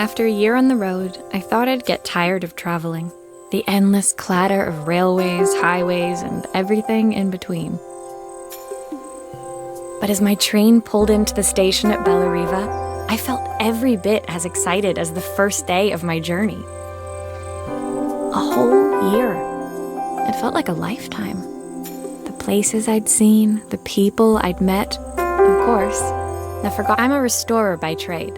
After a year on the road, I thought I'd get tired of traveling. The endless clatter of railways, highways, and everything in between. But as my train pulled into the station at Bellariva, I felt every bit as excited as the first day of my journey. A whole year. It felt like a lifetime. The places I'd seen, the people I'd met, of course, the forgotten. I'm a restorer by trade.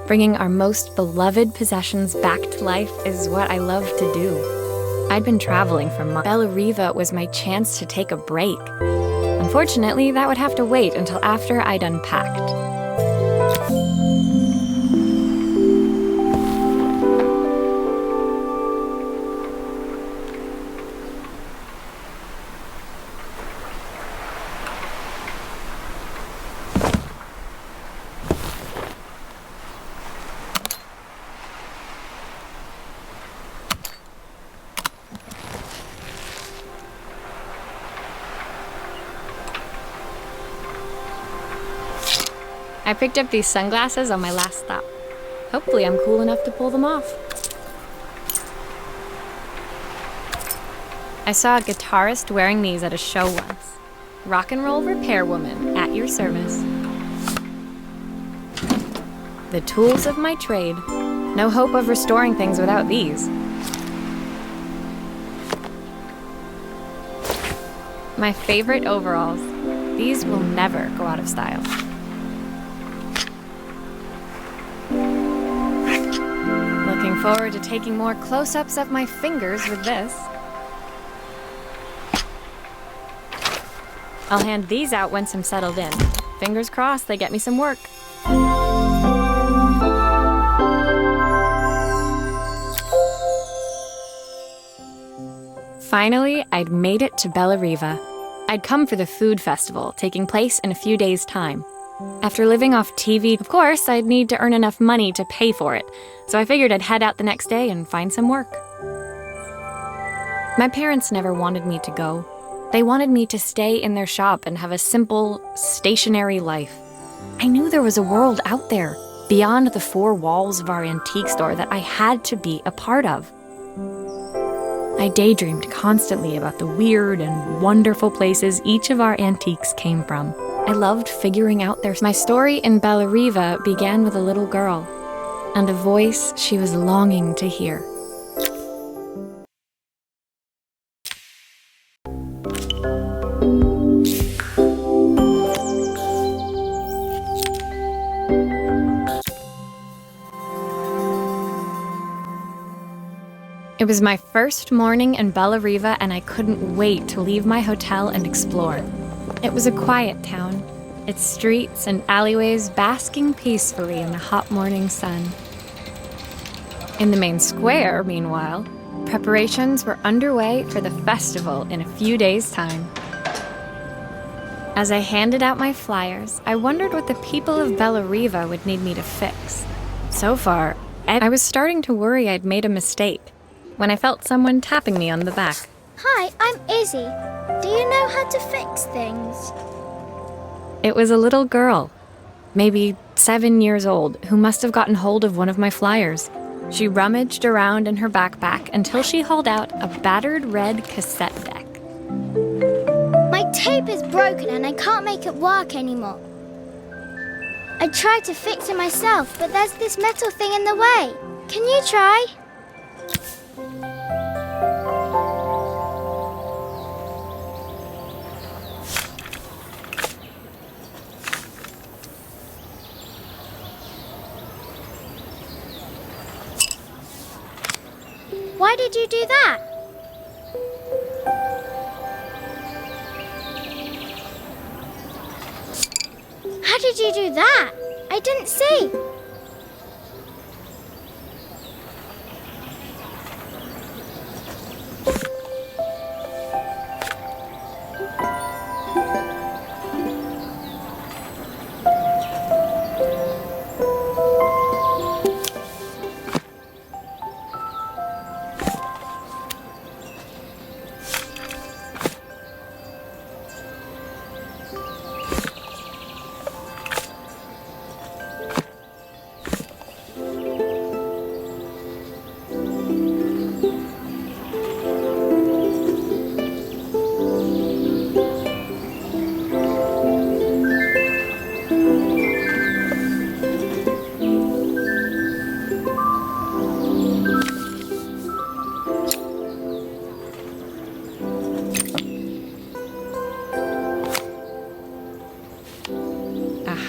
Bringing our most beloved possessions back to life is what I love to do. I'd been traveling for months. Bellariva was my chance to take a break. Unfortunately, that would have to wait until after I'd unpacked. I picked up these sunglasses on my last stop. Hopefully I'm cool enough to pull them off. I saw a guitarist wearing these at a show once. Rock and roll repair woman, at your service. The tools of my trade. No hope of restoring things without these. My favorite overalls. These will never go out of style. Looking forward to taking more close-ups of my fingers with this. I'll hand these out once I'm settled in. Fingers crossed they get me some work. Finally, I'd made it to Bellariva. I'd come for the food festival, taking place in a few days' time. After living off TV, of course, I'd need to earn enough money to pay for it, so I figured I'd head out the next day and find some work. My parents never wanted me to go. They wanted me to stay in their shop and have a simple, stationary life. I knew there was a world out there, beyond the four walls of our antique store, that I had to be a part of. I daydreamed constantly about the weird and wonderful places each of our antiques came from. I loved figuring out My story in Bellariva began with a little girl, and a voice she was longing to hear. It was my first morning in Bellariva, and I couldn't wait to leave my hotel and explore. It was a quiet town, its streets and alleyways basking peacefully in the hot morning sun. In the main square, meanwhile, preparations were underway for the festival in a few days' time. As I handed out my flyers, I wondered what the people of Bellariva would need me to fix. So far, I was starting to worry I'd made a mistake when I felt someone tapping me on the back. Hi, I'm Izzy. Do you know how to fix things? It was a little girl, maybe 7 years old, who must have gotten hold of one of my flyers. She rummaged around in her backpack until she hauled out a battered red cassette deck. My tape is broken and I can't make it work anymore. I tried to fix it myself, but there's this metal thing in the way. Can you try? Why did you do that? How did you do that? I didn't see.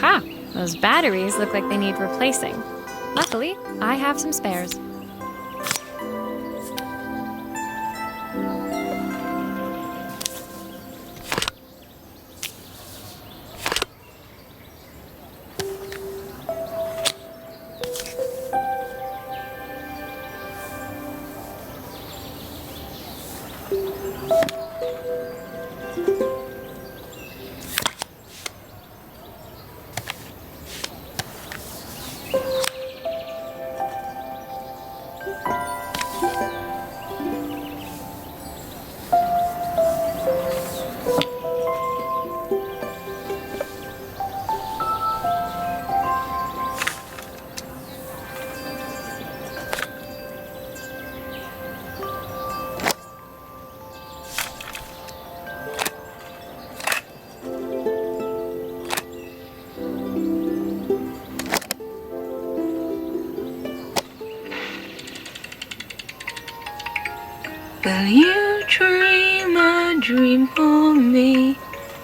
Aha! Those batteries look like they need replacing. Luckily, I have some spares. Will you dream a dream for me?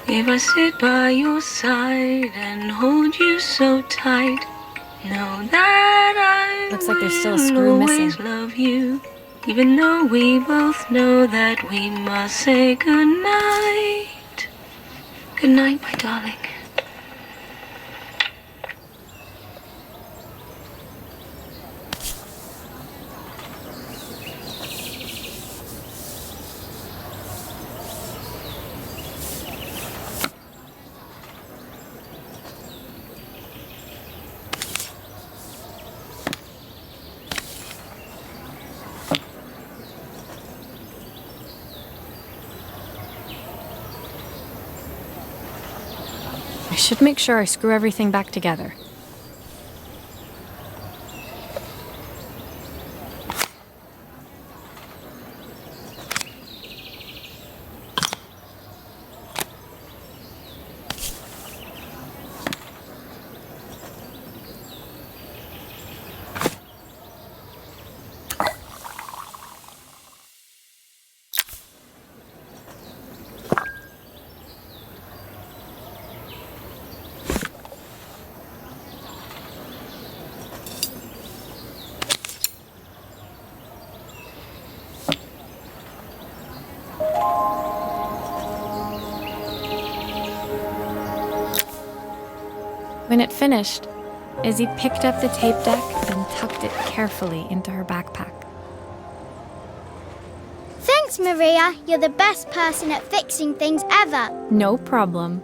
If I sit by your side and hold you so tight, know that I Looks like there's still a screw will missing. always love you, even though we both know that we must say goodnight. Good night, my darling. I should make sure I screw everything back together. When it finished, Izzy picked up the tape deck and tucked it carefully into her backpack. Thanks, Maria. You're the best person at fixing things ever. No problem.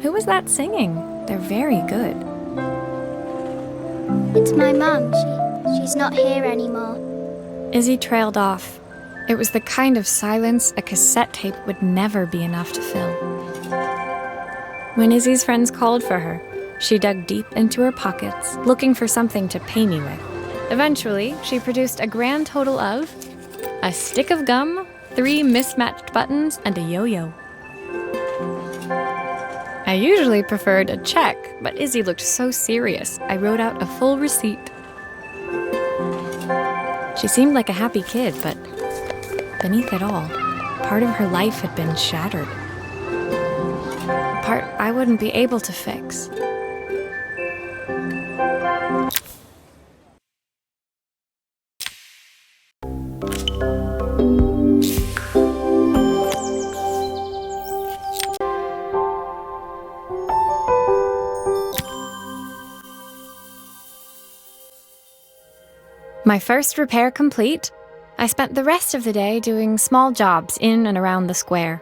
Who was that singing? They're very good. It's my mum. She's not here anymore. Izzy trailed off. It was the kind of silence a cassette tape would never be enough to fill. When Izzy's friends called for her, she dug deep into her pockets, looking for something to pay me with. Eventually, she produced a grand total of a stick of gum, 3 mismatched buttons, and a yo-yo. I usually preferred a check, but Izzy looked so serious, I wrote out a full receipt. She seemed like a happy kid, but beneath it all, part of her life had been shattered. A part I wouldn't be able to fix. My first repair complete, I spent the rest of the day doing small jobs in and around the square.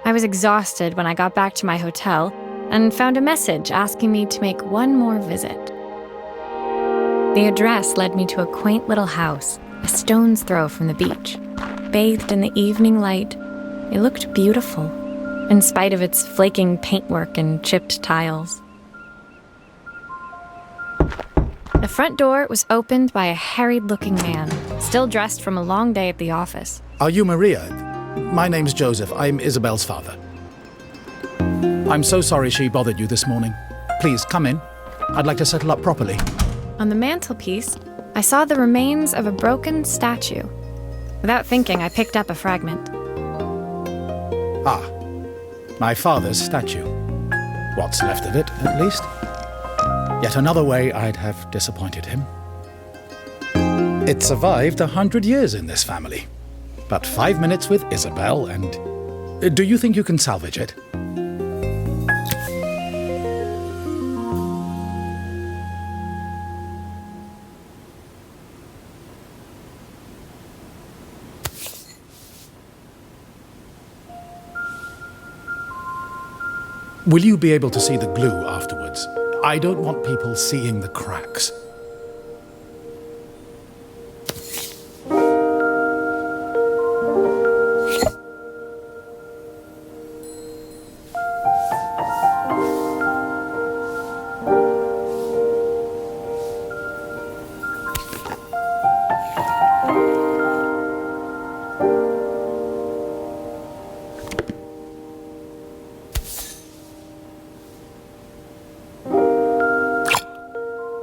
I was exhausted when I got back to my hotel and found a message asking me to make one more visit. The address led me to a quaint little house, a stone's throw from the beach. Bathed in the evening light, it looked beautiful, in spite of its flaking paintwork and chipped tiles. The front door was opened by a harried-looking man, still dressed from a long day at the office. Are you Maria? My name's Joseph. I'm Isabel's father. I'm so sorry she bothered you this morning. Please, come in. I'd like to settle up properly. On the mantelpiece, I saw the remains of a broken statue. Without thinking, I picked up a fragment. Ah, my father's statue. What's left of it, at least. Yet another way I'd have disappointed him. It survived 100 years in this family. But 5 minutes with Isabel and... Do you think you can salvage it? Will you be able to see the glue afterwards? I don't want people seeing the cracks.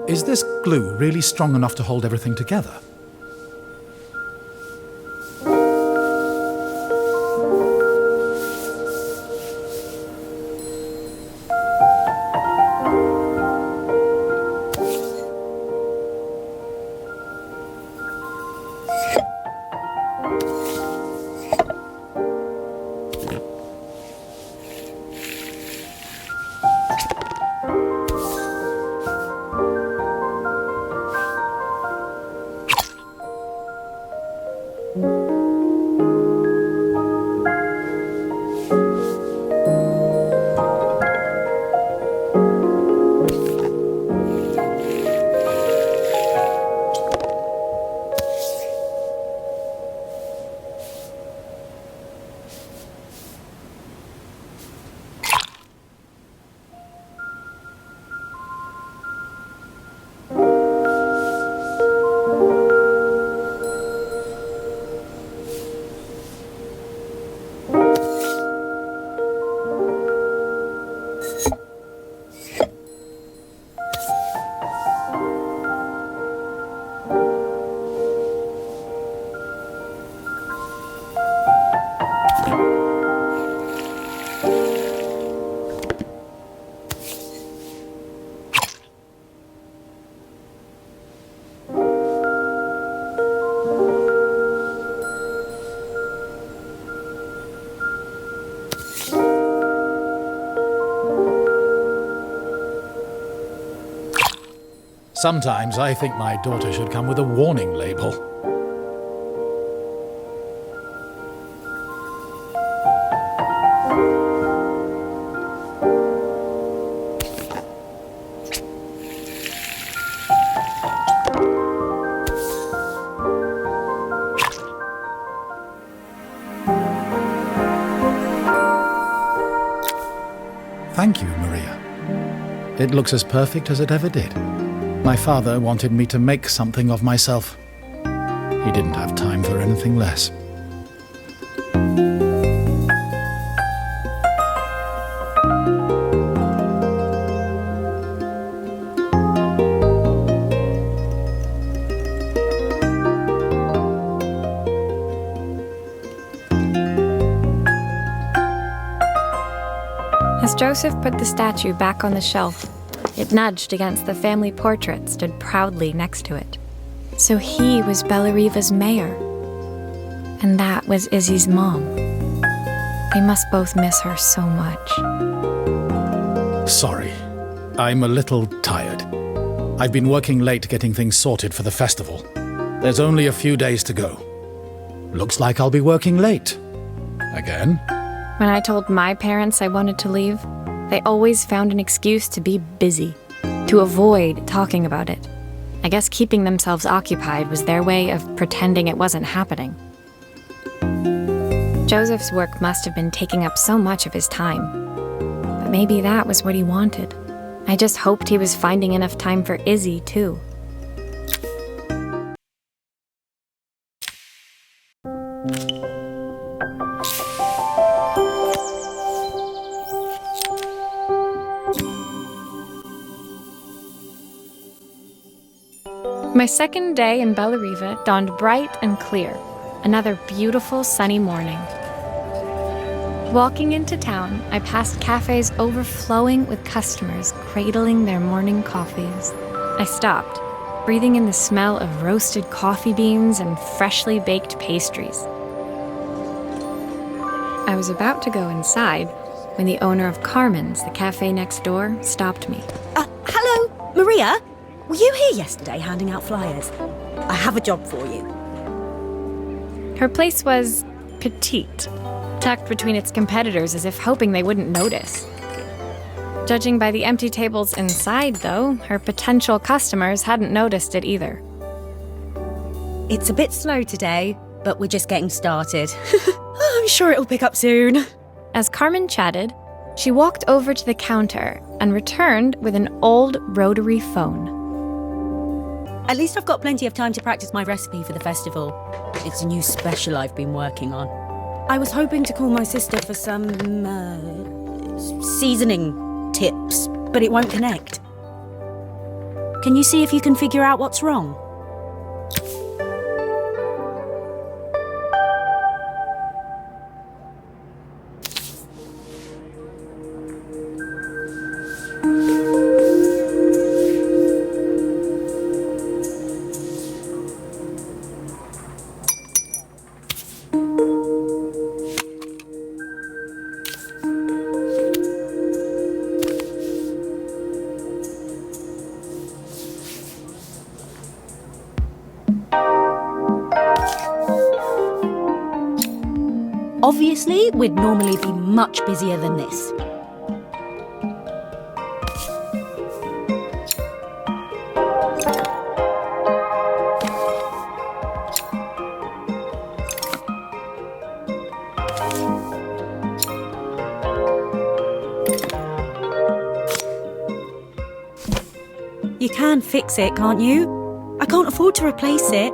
Is this glue really strong enough to hold everything together? Sometimes I think my daughter should come with a warning label. Thank you, Maria. It looks as perfect as it ever did. My father wanted me to make something of myself. He didn't have time for anything less. As Joseph put the statue back on the shelf, it nudged against the family portrait stood proudly next to it. So he was Bellariva's mayor. And that was Izzy's mom. They must both miss her so much. Sorry, I'm a little tired. I've been working late getting things sorted for the festival. There's only a few days to go. Looks like I'll be working late. Again? When I told my parents I wanted to leave, they always found an excuse to be busy, to avoid talking about it. I guess keeping themselves occupied was their way of pretending it wasn't happening. Joseph's work must have been taking up so much of his time. But maybe that was what he wanted. I just hoped he was finding enough time for Izzy, too. My second day in Bellariva dawned bright and clear, another beautiful sunny morning. Walking into town, I passed cafes overflowing with customers cradling their morning coffees. I stopped, breathing in the smell of roasted coffee beans and freshly baked pastries. I was about to go inside when the owner of Carmen's, the cafe next door, stopped me. Hello, Maria? Were you here yesterday handing out flyers? I have a job for you. Her place was petite, tucked between its competitors as if hoping they wouldn't notice. Judging by the empty tables inside, though, her potential customers hadn't noticed it either. It's a bit slow today, but we're just getting started. I'm sure it'll pick up soon. As Carmen chatted, she walked over to the counter and returned with an old rotary phone. At least I've got plenty of time to practice my recipe for the festival. It's a new special I've been working on. I was hoping to call my sister for some, seasoning tips, but it won't connect. Can you see if you can figure out what's wrong? Obviously, we'd normally be much busier than this. You can fix it, can't you? I can't afford to replace it.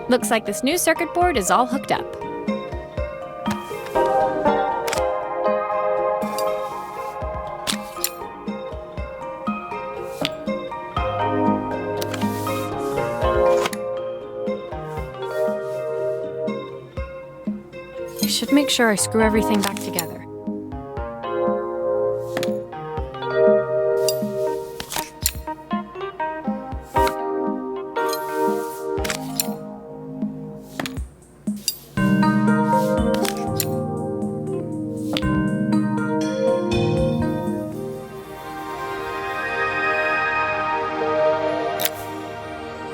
Looks like this new circuit board is all hooked up. I should make sure I screw everything back together.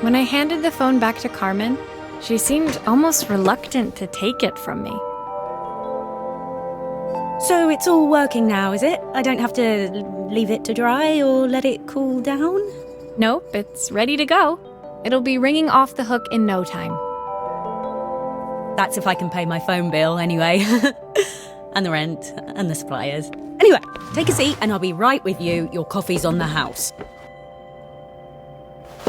When I handed the phone back to Carmen, she seemed almost reluctant to take it from me. So it's all working now, is it? I don't have to leave it to dry or let it cool down? Nope, it's ready to go. It'll be ringing off the hook in no time. That's if I can pay my phone bill anyway. And the rent and the suppliers. Anyway, take a seat and I'll be right with you. Your coffee's on the house.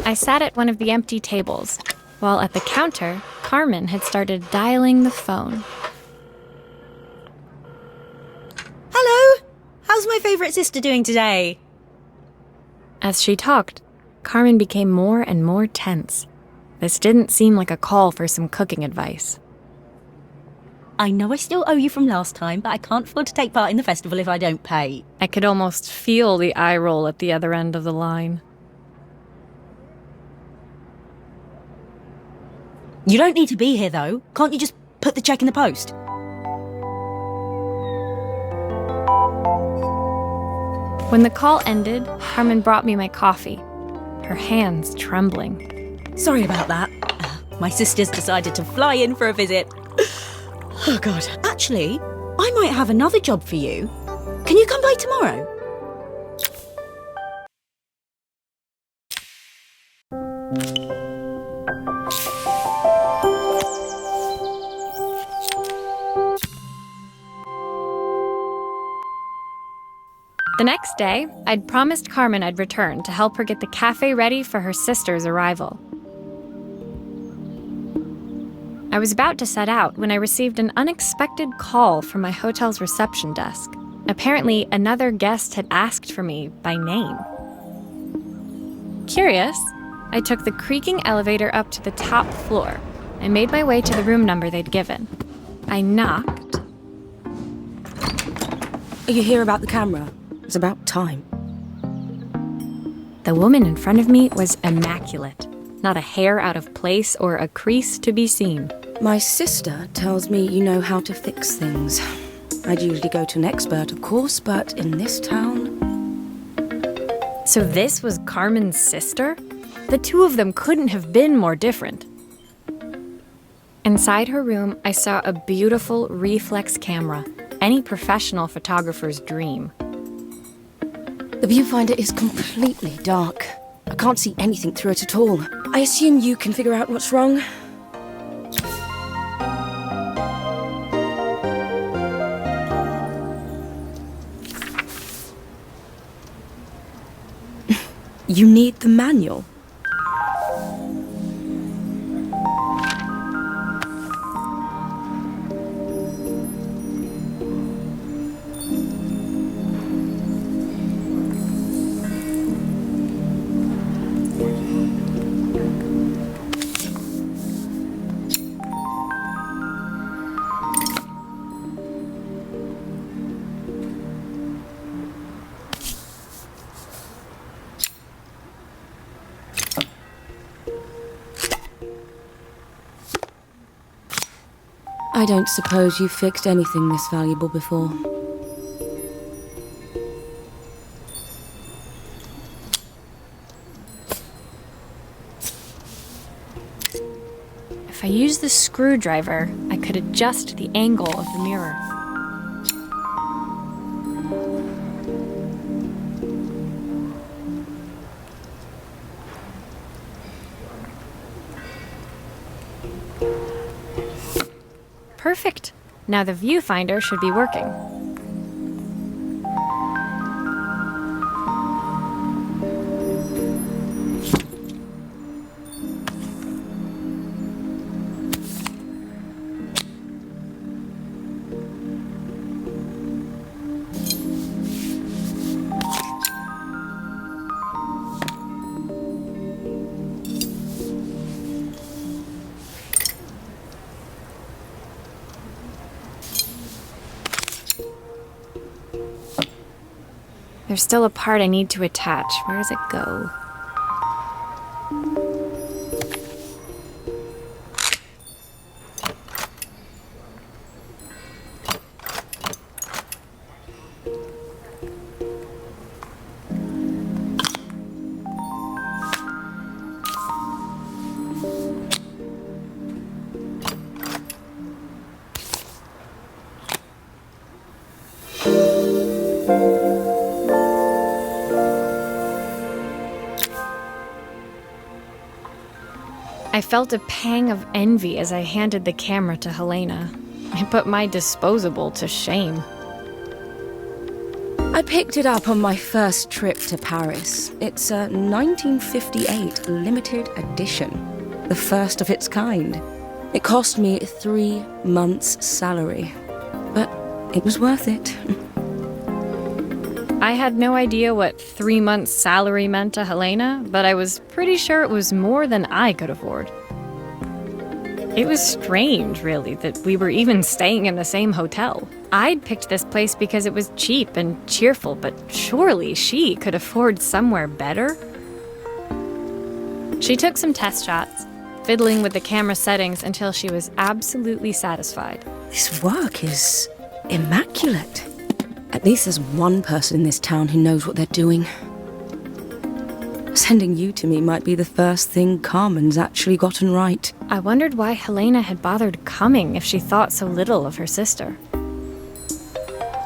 I sat at one of the empty tables, while at the counter, Carmen had started dialing the phone. Hello? How's my favourite sister doing today? As she talked, Carmen became more and more tense. This didn't seem like a call for some cooking advice. I know I still owe you from last time, but I can't afford to take part in the festival if I don't pay. I could almost feel the eye roll at the other end of the line. You don't need to be here, though. Can't you just put the cheque in the post? When the call ended, Carmen brought me my coffee, her hands trembling. Sorry about that. My sister's decided to fly in for a visit. Oh, God. Actually, I might have another job for you. Can you come by tomorrow? The next day, I'd promised Carmen I'd return to help her get the cafe ready for her sister's arrival. I was about to set out when I received an unexpected call from my hotel's reception desk. Apparently, another guest had asked for me by name. Curious, I took the creaking elevator up to the top floor and made my way to the room number they'd given. I knocked. Are you here about the camera? It's about time. The woman in front of me was immaculate. Not a hair out of place or a crease to be seen. My sister tells me you know how to fix things. I'd usually go to an expert, of course, but in this town... So this was Carmen's sister? The two of them couldn't have been more different. Inside her room, I saw a beautiful reflex camera, any professional photographer's dream. The viewfinder is completely dark. I can't see anything through it at all. I assume you can figure out what's wrong. You need the manual. I don't suppose you've fixed anything this valuable before. If I used the screwdriver, I could adjust the angle of the mirror. Perfect. Now the viewfinder should be working. There's still a part I need to attach. Where does it go? I felt a pang of envy as I handed the camera to Helena. It put my disposable to shame. I picked it up on my first trip to Paris. It's a 1958 limited edition, the first of its kind. It cost me 3 months' salary, but it was worth it. I had no idea what 3 months' salary meant to Helena, but I was pretty sure it was more than I could afford. It was strange, really, that we were even staying in the same hotel. I'd picked this place because it was cheap and cheerful, but surely she could afford somewhere better? She took some test shots, fiddling with the camera settings until she was absolutely satisfied. This work is immaculate. At least there's one person in this town who knows what they're doing. Sending you to me might be the first thing Carmen's actually gotten right. I wondered why Helena had bothered coming if she thought so little of her sister.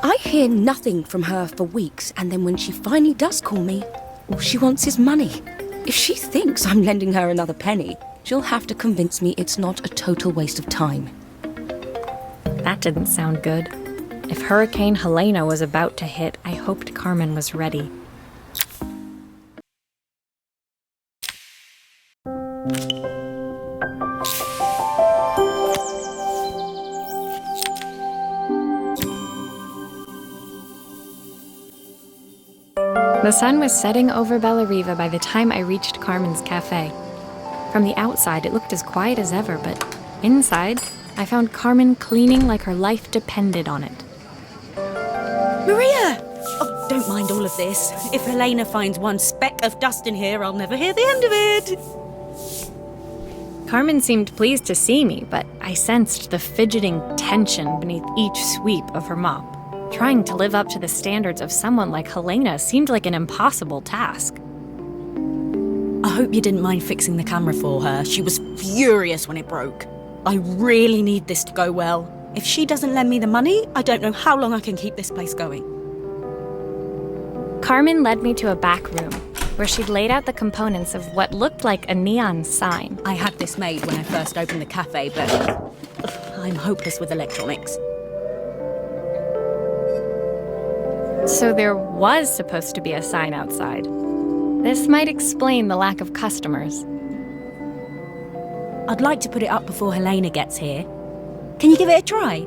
I hear nothing from her for weeks, and then when she finally does call me, all she wants is money. If she thinks I'm lending her another penny, she'll have to convince me it's not a total waste of time. That didn't sound good. If Hurricane Helena was about to hit, I hoped Carmen was ready. The sun was setting over Bella Riva by the time I reached Carmen's cafe. From the outside, it looked as quiet as ever, but inside, I found Carmen cleaning like her life depended on it. Maria! Oh, don't mind all of this. If Helena finds one speck of dust in here, I'll never hear the end of it. Carmen seemed pleased to see me, but I sensed the fidgeting tension beneath each sweep of her mop. Trying to live up to the standards of someone like Helena seemed like an impossible task. I hope you didn't mind fixing the camera for her. She was furious when it broke. I really need this to go well. If she doesn't lend me the money, I don't know how long I can keep this place going. Carmen led me to a back room, where she'd laid out the components of what looked like a neon sign. I had this made when I first opened the cafe, but I'm hopeless with electronics. So there was supposed to be a sign outside. This might explain the lack of customers. I'd like to put it up before Helena gets here. Can you give it a try?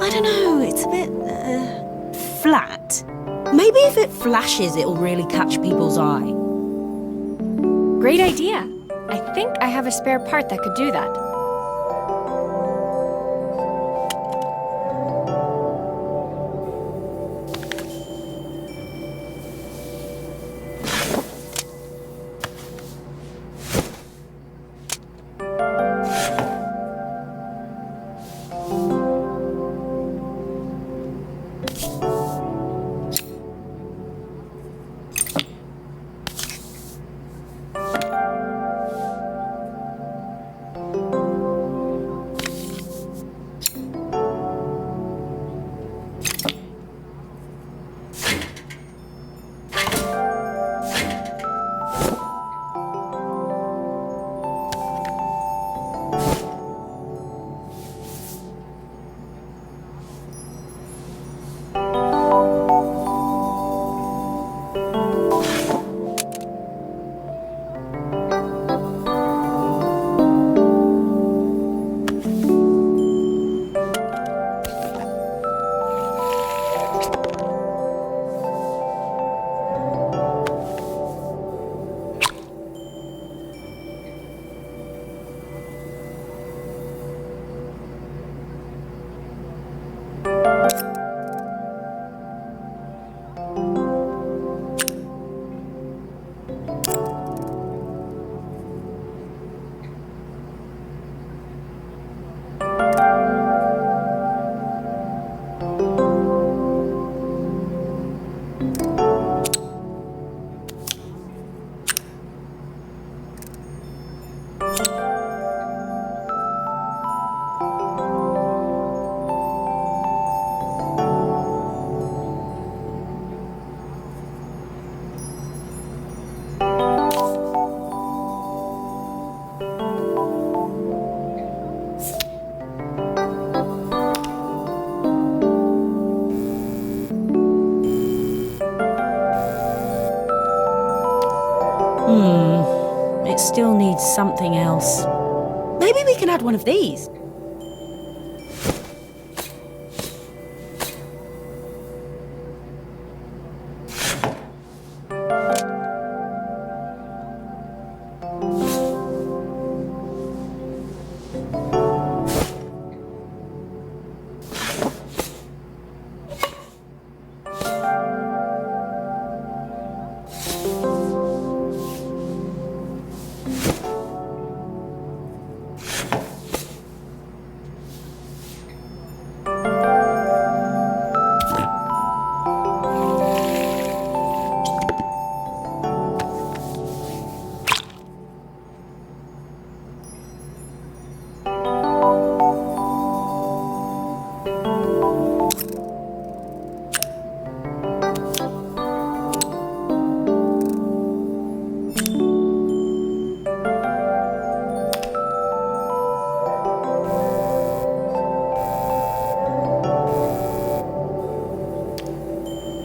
I don't know, it's a bit, flat. Maybe if it flashes, it'll really catch people's eye. Great idea. I think I have a spare part that could do that. It still needs something else. Maybe we can add one of these.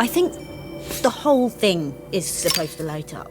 I think the whole thing is supposed to light up.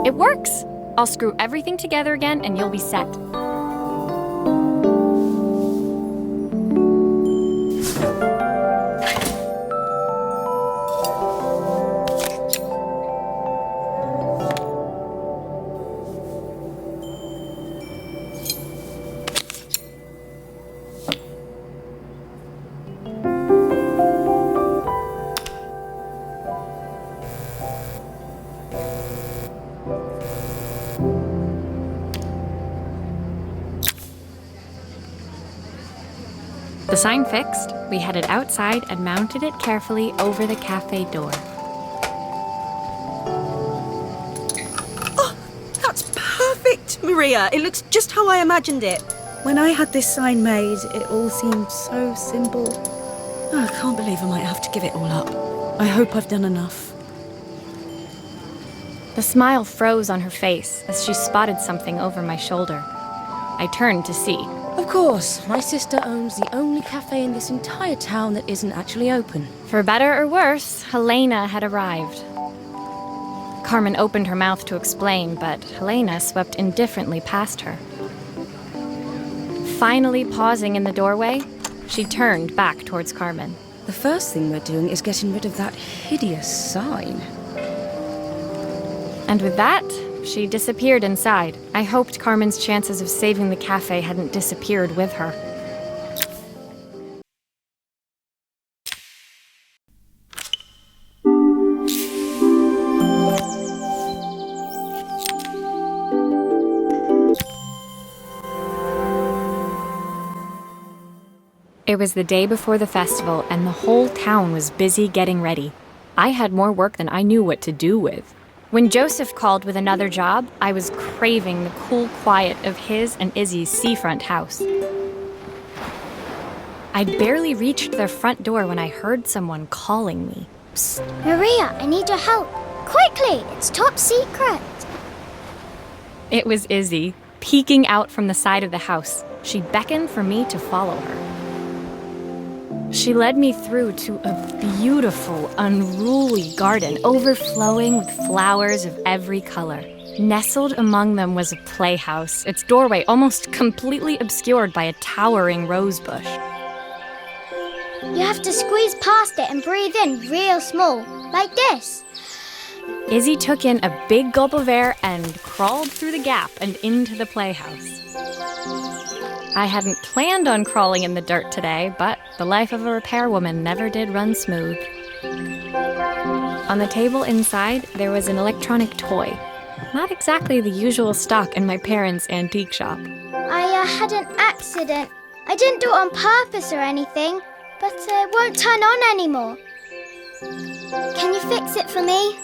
It works! I'll screw everything together again and you'll be set. The sign fixed? We headed outside and mounted it carefully over the cafe door. Oh, that's perfect, Maria. It looks just how I imagined it. When I had this sign made, it all seemed so simple. Oh, I can't believe I might have to give it all up. I hope I've done enough. The smile froze on her face as she spotted something over my shoulder. I turned to see. Of course, my sister owns the only cafe in this entire town that isn't actually open. For better or worse, Helena had arrived. Carmen opened her mouth to explain, but Helena swept indifferently past her. Finally pausing in the doorway, she turned back towards Carmen. The first thing we're doing is getting rid of that hideous sign. And with that, she disappeared inside. I hoped Carmen's chances of saving the cafe hadn't disappeared with her. It was the day before the festival, and the whole town was busy getting ready. I had more work than I knew what to do with. When Joseph called with another job, I was craving the cool quiet of his and Izzy's seafront house. I'd barely reached their front door when I heard someone calling me. Psst, Maria, I need your help. Quickly, it's top secret. It was Izzy, peeking out from the side of the house. She beckoned for me to follow her. She led me through to a beautiful, unruly garden overflowing with flowers of every color. Nestled among them was a playhouse, its doorway almost completely obscured by a towering rose bush. You have to squeeze past it and breathe in real small, like this. Izzy took in a big gulp of air and crawled through the gap and into the playhouse. I hadn't planned on crawling in the dirt today, but the life of a repairwoman never did run smooth. On the table inside, there was an electronic toy. Not exactly the usual stock in my parents' antique shop. I had an accident. I didn't do it on purpose or anything, but it won't turn on anymore. Can you fix it for me?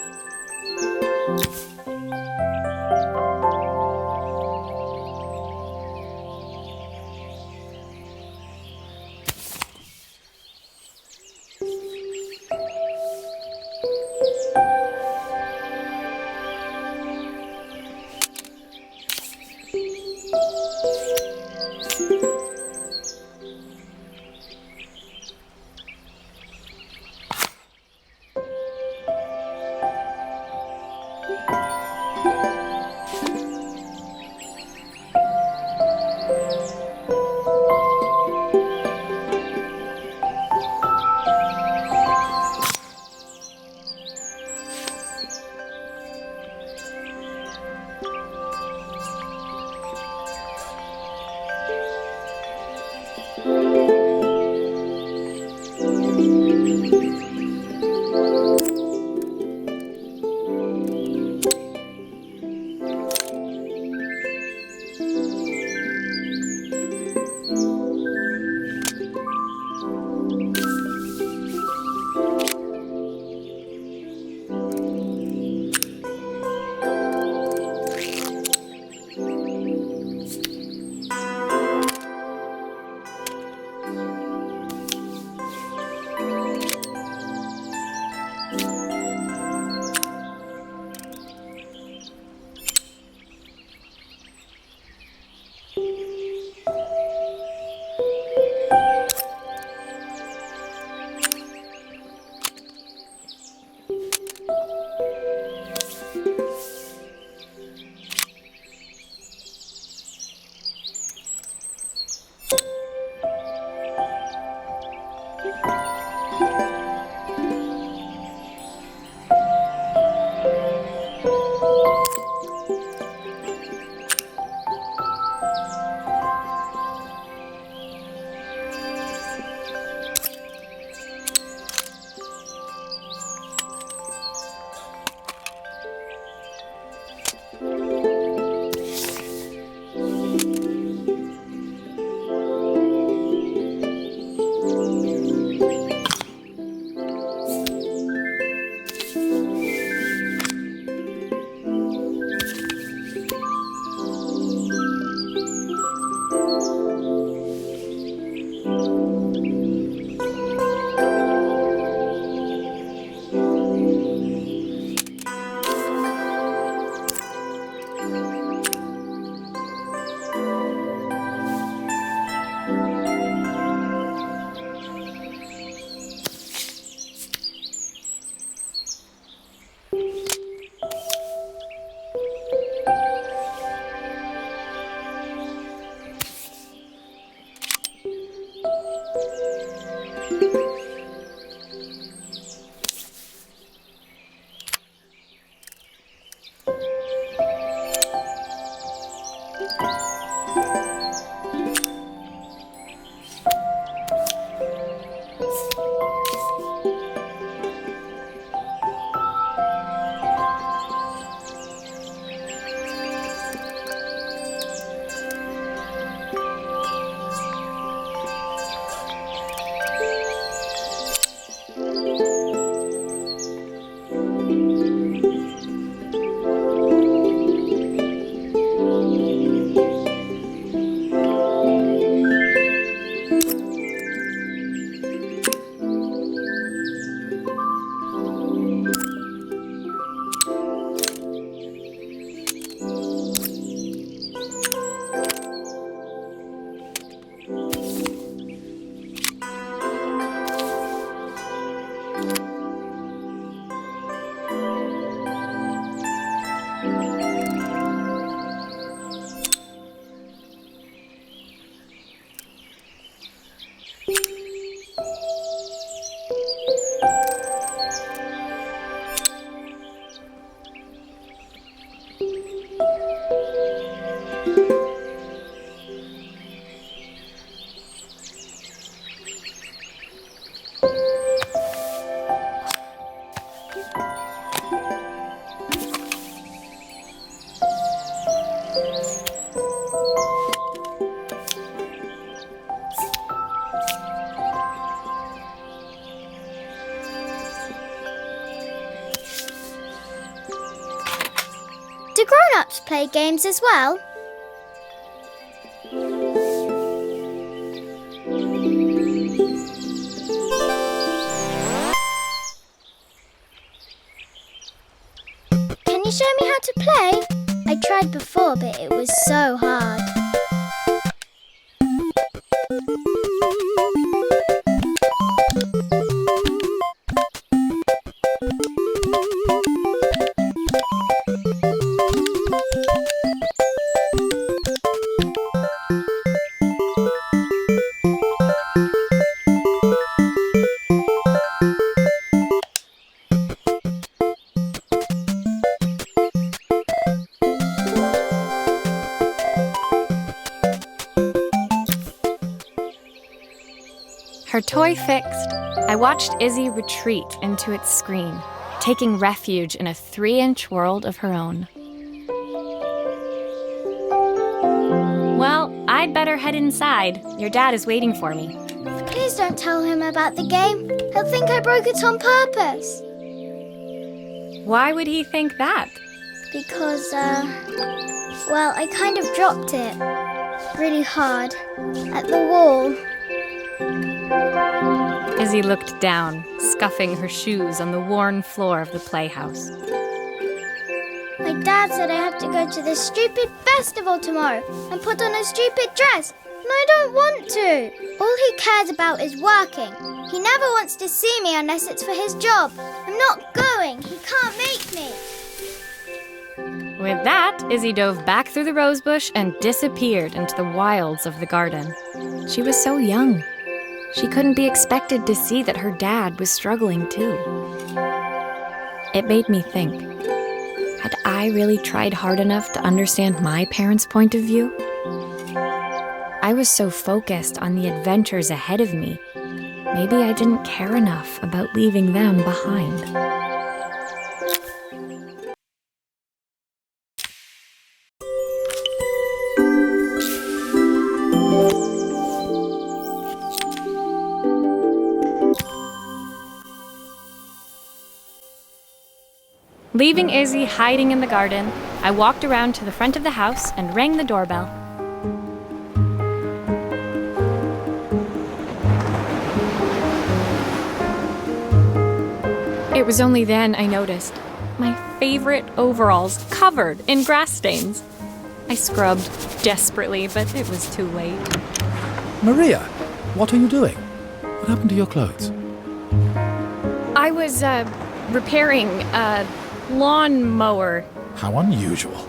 Do grown-ups play games as well? Can you show me how to play? I tried before, but it was so hard. Her toy fixed, I watched Izzy retreat into its screen, taking refuge in a 3-inch world of her own. Well, I'd better head inside. Your dad is waiting for me. Please don't tell him about the game. He'll think I broke it on purpose. Why would he think that? Because, well, I kind of dropped it really hard at the wall. Izzy looked down, scuffing her shoes on the worn floor of the playhouse. My dad said I have to go to this stupid festival tomorrow and put on a stupid dress, and I don't want to. All he cares about is working. He never wants to see me unless it's for his job. I'm not going. He can't make me. With that, Izzy dove back through the rosebush and disappeared into the wilds of the garden. She was so young. She couldn't be expected to see that her dad was struggling too. It made me think, had I really tried hard enough to understand my parents' point of view? I was so focused on the adventures ahead of me, maybe I didn't care enough about leaving them behind. Leaving Izzy hiding in the garden, I walked around to the front of the house and rang the doorbell. It was only then I noticed my favorite overalls covered in grass stains. I scrubbed desperately, but it was too late. Maria, what are you doing? What happened to your clothes? I was, repairing a lawn mower. How unusual.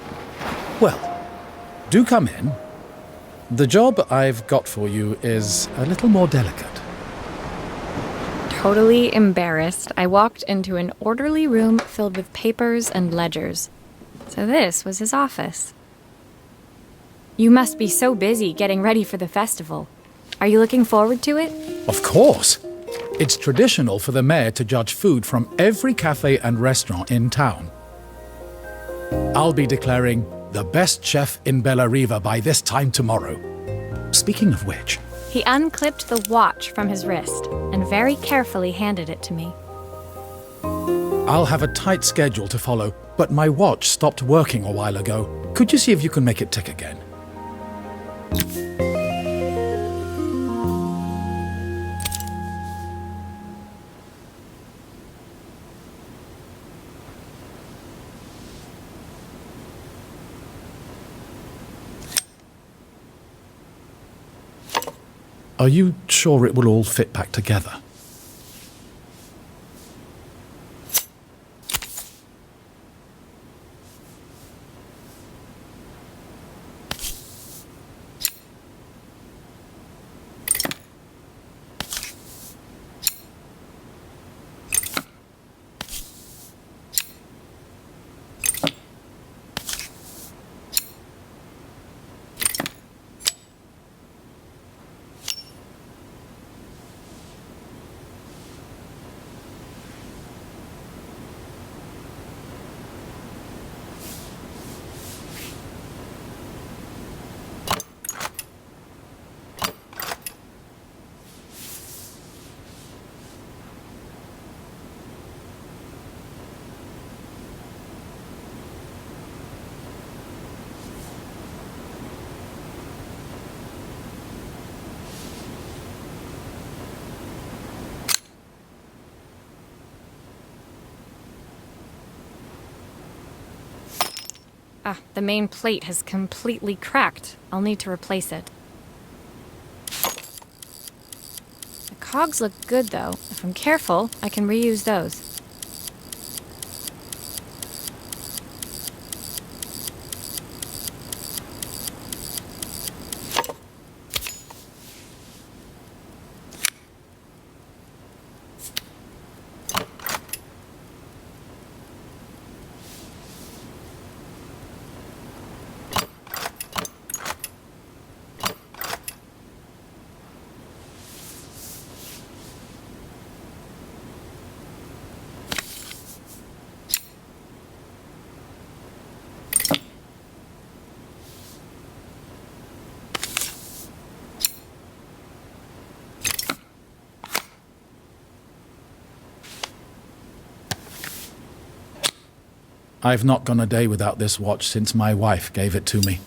Well, do come in. The job I've got for you is a little more delicate. Totally embarrassed, I walked into an orderly room filled with papers and ledgers. So this was his office. You must be so busy getting ready for the festival. Are you looking forward to it? Of course. It's traditional for the mayor to judge food from every cafe and restaurant in town. I'll be declaring the best chef in Bella Riva by this time tomorrow. Speaking of which... He unclipped the watch from his wrist and very carefully handed it to me. I'll have a tight schedule to follow, but my watch stopped working a while ago. Could you see if you can make it tick again? Are you sure it will all fit back together? The main plate has completely cracked. I'll need to replace it. The cogs look good, though. If I'm careful, I can reuse those. I've not gone a day without this watch since my wife gave it to me.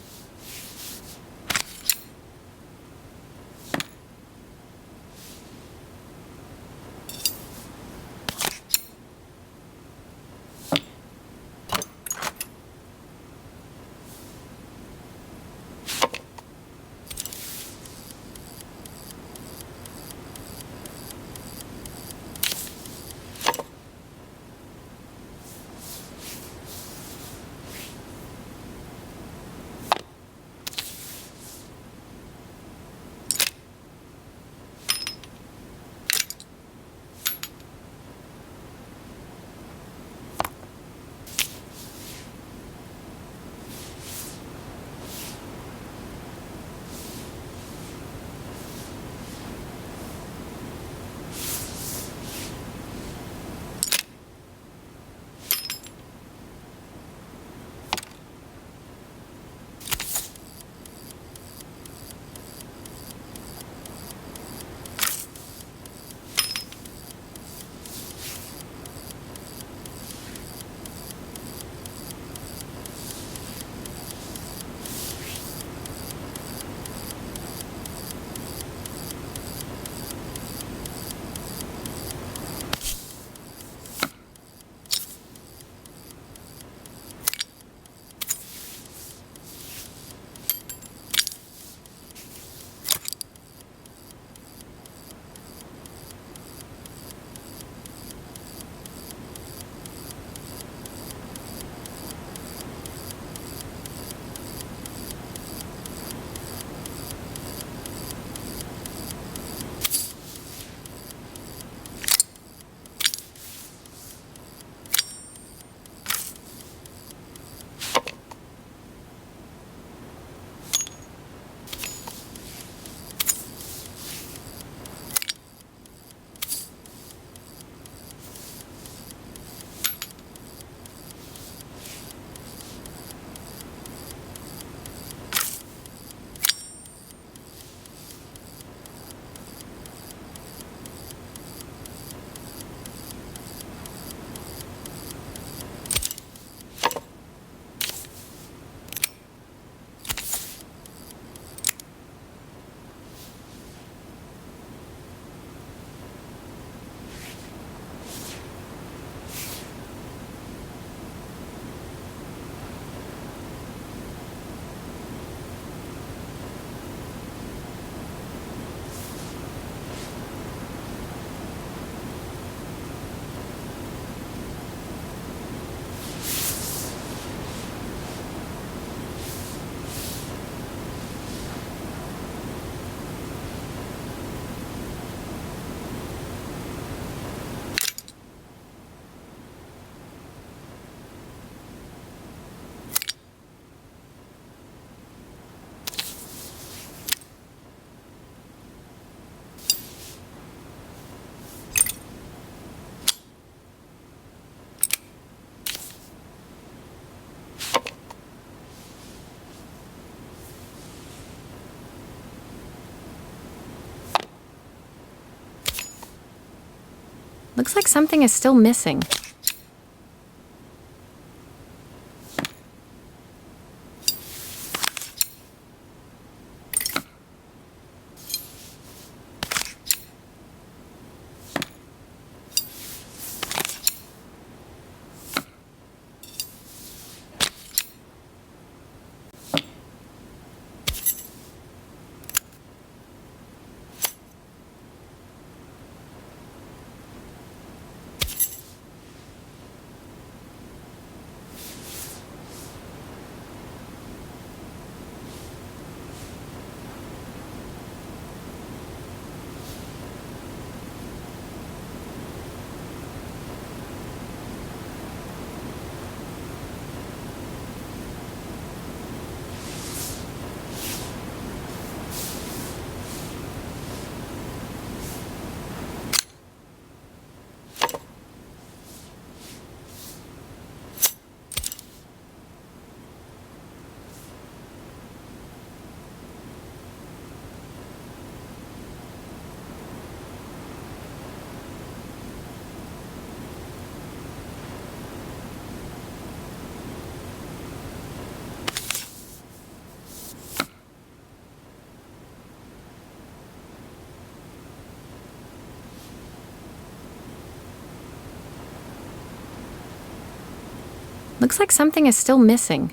Looks like something is still missing. Looks like something is still missing.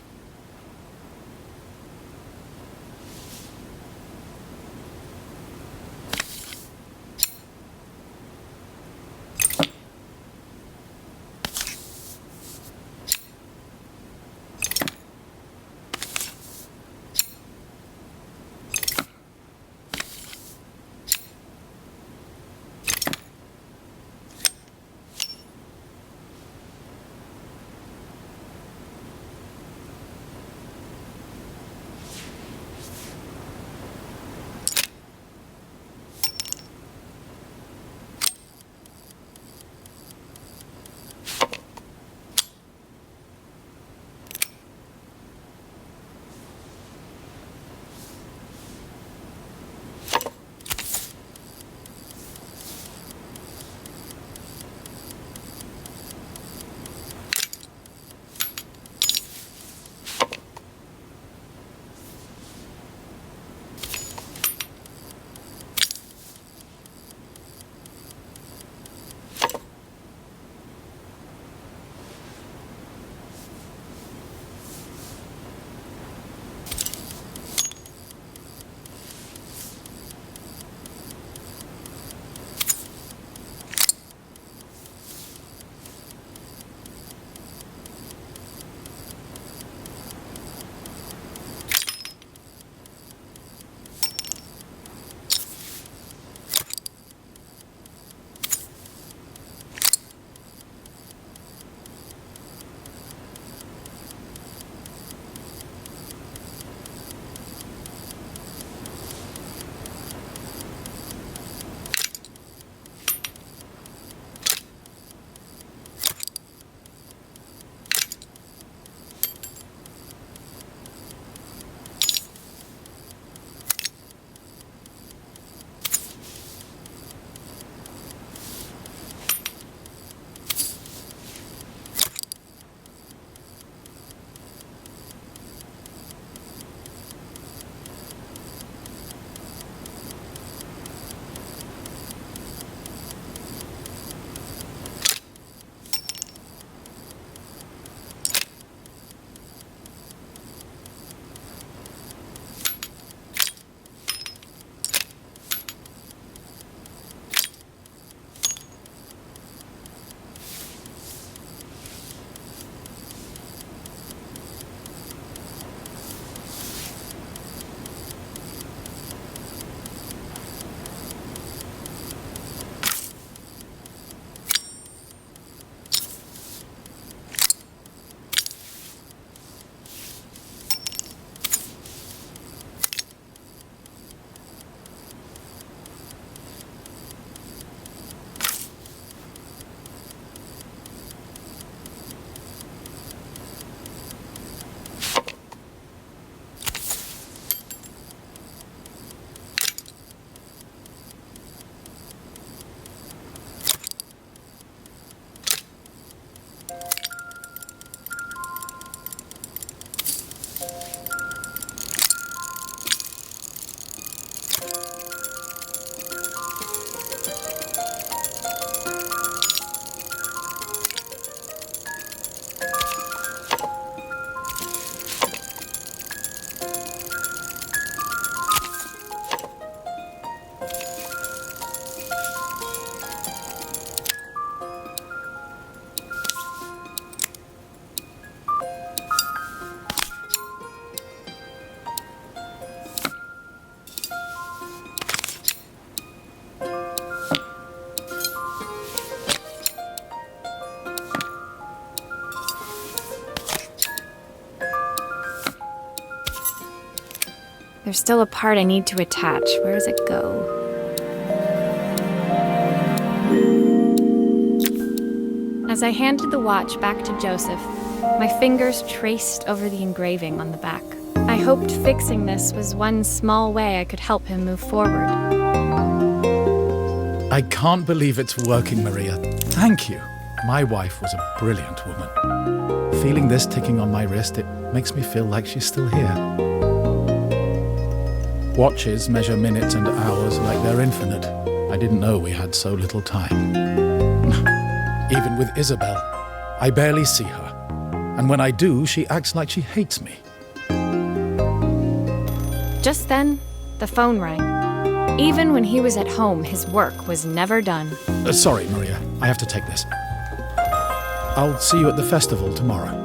There's still a part I need to attach. Where does it go? As I handed the watch back to Joseph, my fingers traced over the engraving on the back. I hoped fixing this was one small way I could help him move forward. I can't believe it's working, Maria. Thank you. My wife was a brilliant woman. Feeling this ticking on my wrist, it makes me feel like she's still here. Watches measure minutes and hours like they're infinite. I didn't know we had so little time. Even with Isabel, I barely see her. And when I do, she acts like she hates me. Just then, the phone rang. Even when he was at home, his work was never done. Sorry, Maria. I have to take this. I'll see you at the festival tomorrow.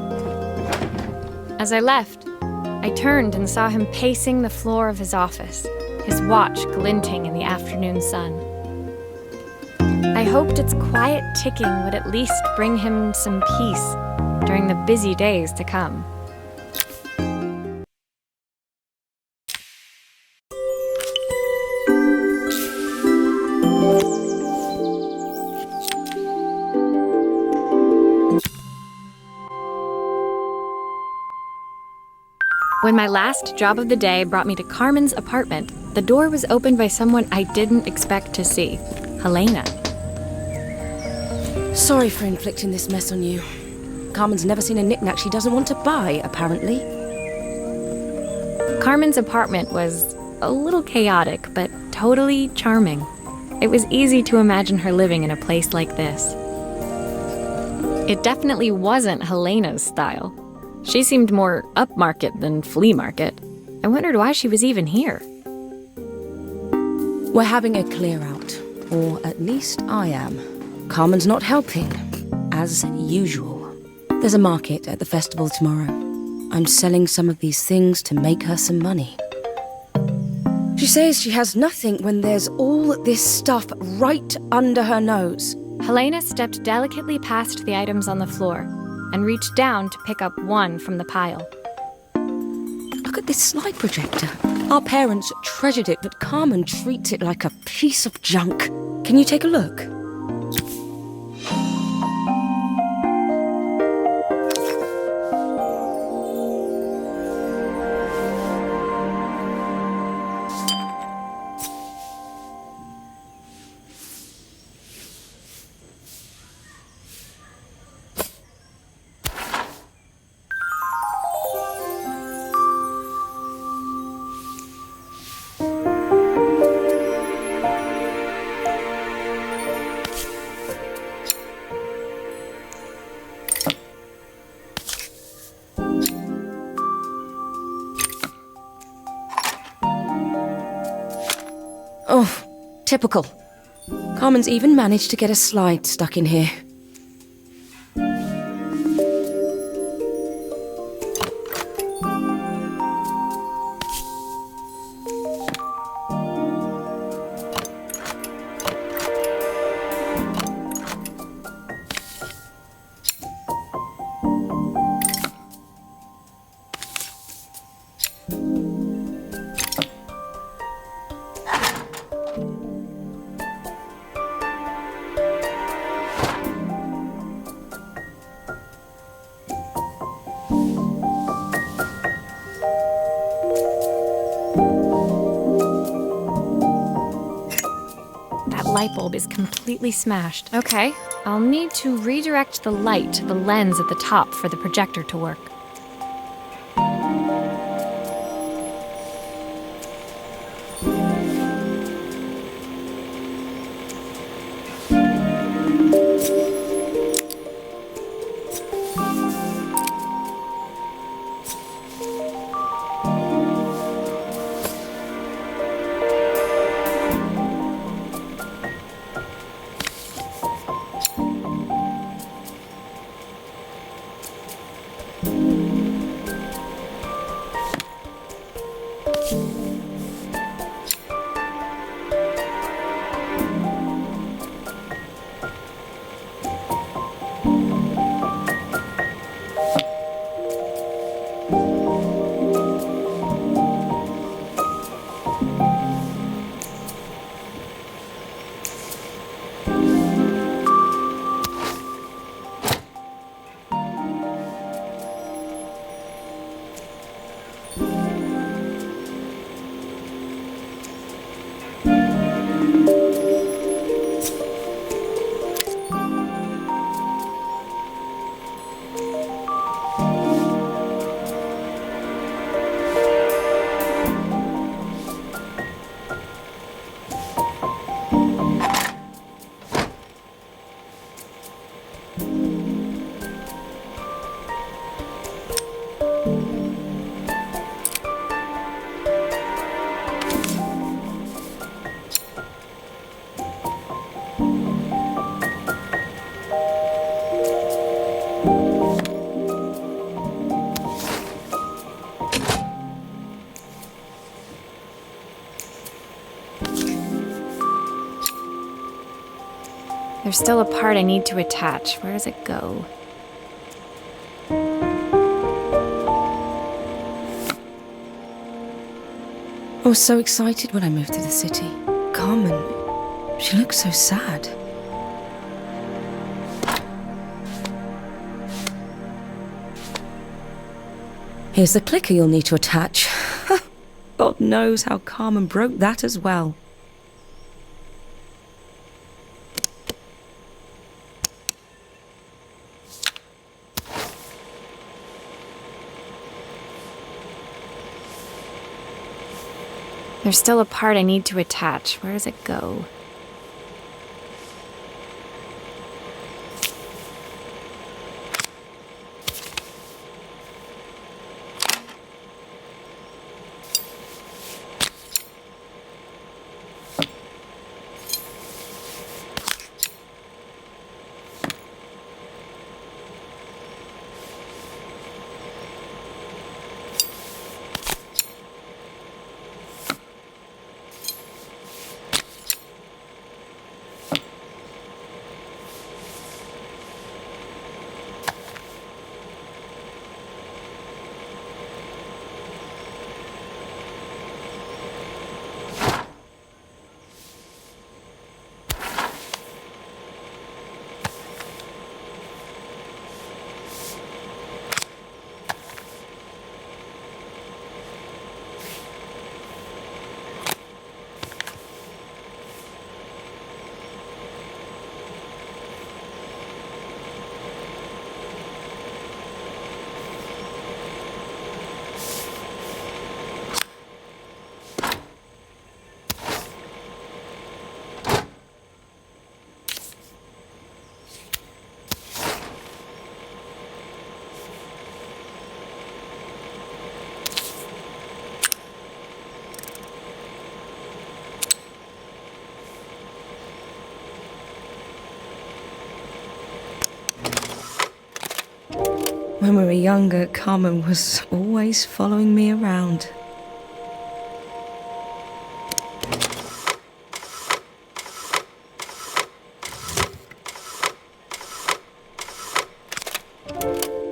As I left, I turned and saw him pacing the floor of his office, his watch glinting in the afternoon sun. I hoped its quiet ticking would at least bring him some peace during the busy days to come. When my last job of the day brought me to Carmen's apartment, the door was opened by someone I didn't expect to see, Helena. Sorry for inflicting this mess on you. Carmen's never seen a knick-knack she doesn't want to buy, apparently. Carmen's apartment was a little chaotic, but totally charming. It was easy to imagine her living in a place like this. It definitely wasn't Helena's style. She seemed more upmarket than flea market. I wondered why she was even here. We're having a clear-out, or at least I am. Carmen's not helping, as usual. There's a market at the festival tomorrow. I'm selling some of these things to make her some money. She says she has nothing when there's all this stuff right under her nose. Helena stepped delicately past the items on the floor and reached down to pick up one from the pile. Look at this slide projector. Our parents treasured it, but Carmen treats it like a piece of junk. Can you take a look? Oh, typical. Carmen's even managed to get a slide stuck in here. Light bulb is completely smashed. Okay, I'll need to redirect the light to the lens at the top for the projector to work. There's still a part I need to attach. Where does it go? I was so excited when I moved to the city. Carmen, she looked so sad. Here's the clicker you'll need to attach. God knows how Carmen broke that as well. There's still a part I need to attach. Where does it go? When we were younger, Carmen was always following me around.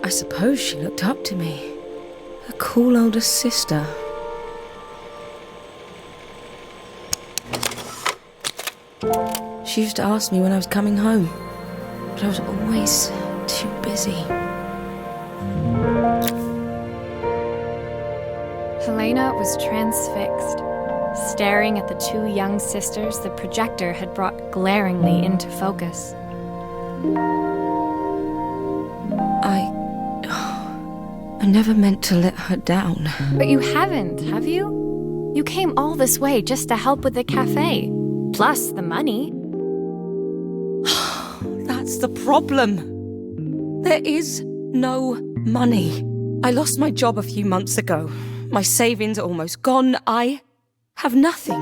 I suppose she looked up to me. A cool older sister. She used to ask me when I was coming home, but I was always too busy. Helena was transfixed, staring at the two young sisters the projector had brought glaringly into focus. I never meant to let her down. But you haven't, have you? You came all this way just to help with the cafe, plus the money. That's the problem. There is no money. I lost my job a few months ago. My savings are almost gone. I have nothing.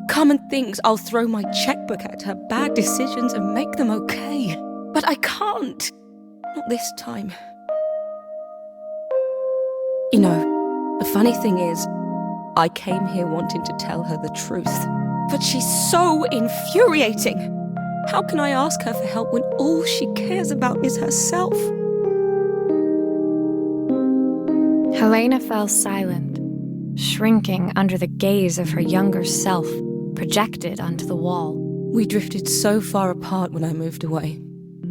Carmen thinks I'll throw my checkbook at her bad decisions and make them okay. But I can't. Not this time. You know, the funny thing is, I came here wanting to tell her the truth. But she's so infuriating. How can I ask her for help when all she cares about is herself? Helena fell silent, shrinking under the gaze of her younger self, projected onto the wall. We drifted so far apart when I moved away.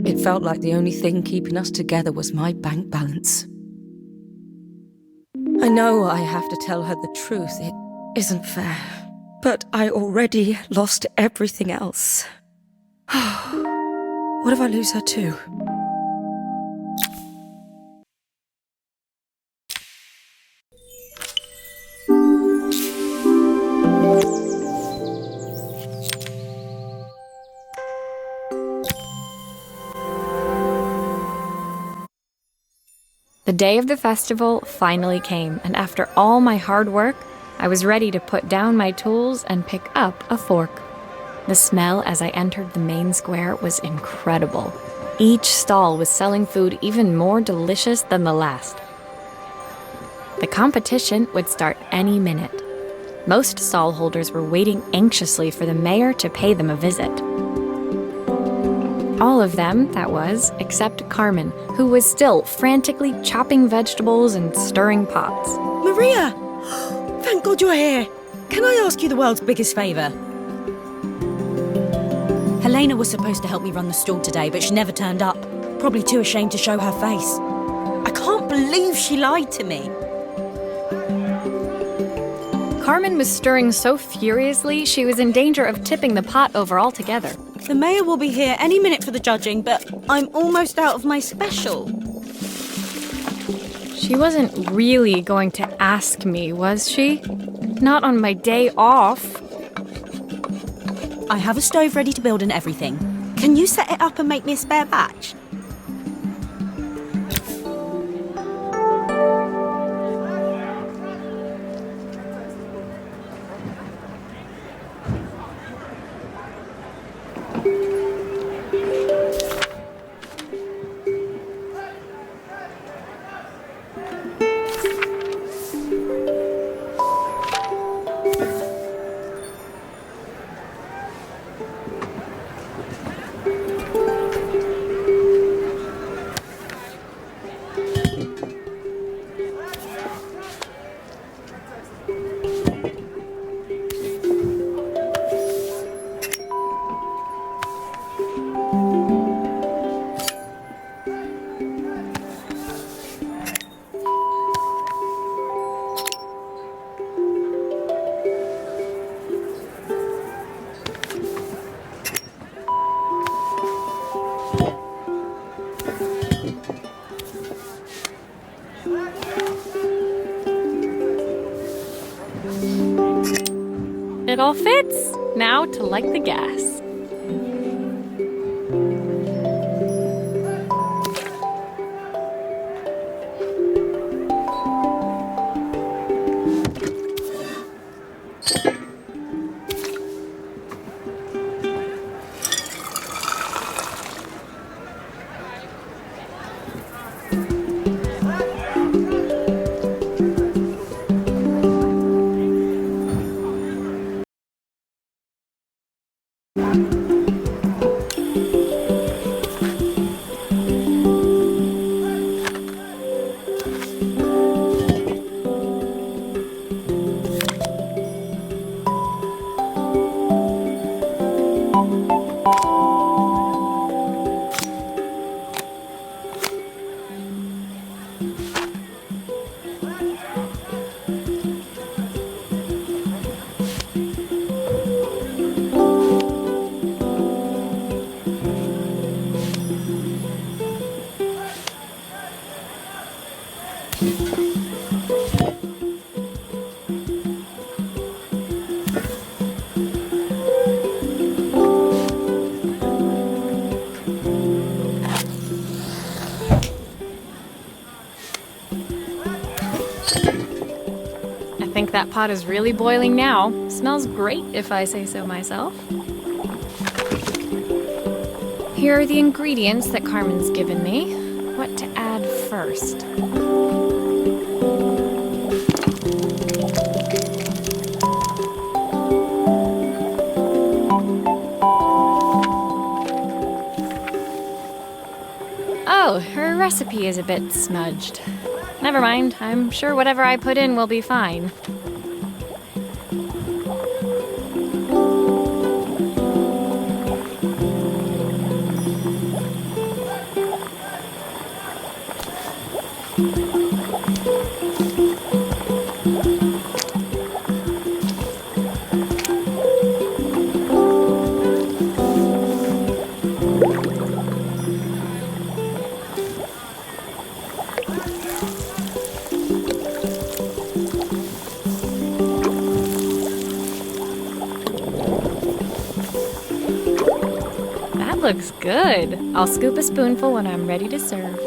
It felt like the only thing keeping us together was my bank balance. I know I have to tell her the truth. It isn't fair. But I already lost everything else. What if I lose her too? The day of the festival finally came, and after all my hard work, I was ready to put down my tools and pick up a fork. The smell as I entered the main square was incredible. Each stall was selling food even more delicious than the last. The competition would start any minute. Most stall holders were waiting anxiously for the mayor to pay them a visit. All of them, that was, except Carmen, who was still frantically chopping vegetables and stirring pots. Maria! Thank God you're here. Can I ask you the world's biggest favour? Helena was supposed to help me run the stall today, but she never turned up. Probably too ashamed to show her face. I can't believe she lied to me. Carmen was stirring so furiously she was in danger of tipping the pot over altogether. The mayor will be here any minute for the judging, but I'm almost out of my special. She wasn't really going to ask me, was she? Not on my day off. I have a stove ready to build and everything. Can you set it up and make me a spare batch? It all fits. Now to light the gas. I think that pot is really boiling now. Smells great, if I say so myself. Here are the ingredients that Carmen's given me. What to add first? Oh, her recipe is a bit smudged. Never mind, I'm sure whatever I put in will be fine. Looks good. I'll scoop a spoonful when I'm ready to serve.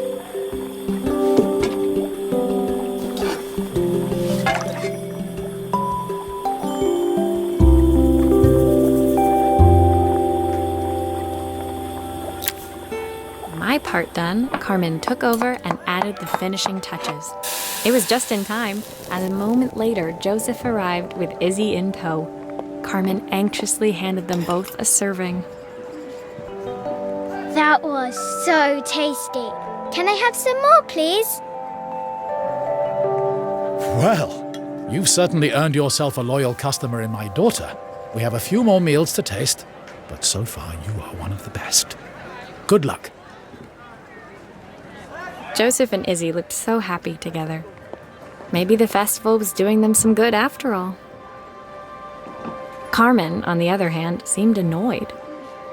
my part done, Carmen took over and added the finishing touches. It was just in time, and a moment later, Joseph arrived with Izzy in tow. Carmen anxiously handed them both a serving. That was so tasty. Can I have some more, please? Well, you've certainly earned yourself a loyal customer in my daughter. We have a few more meals to taste, but so far you are one of the best. Good luck. Joseph and Izzy looked so happy together. Maybe the festival was doing them some good after all. Carmen, on the other hand, seemed annoyed.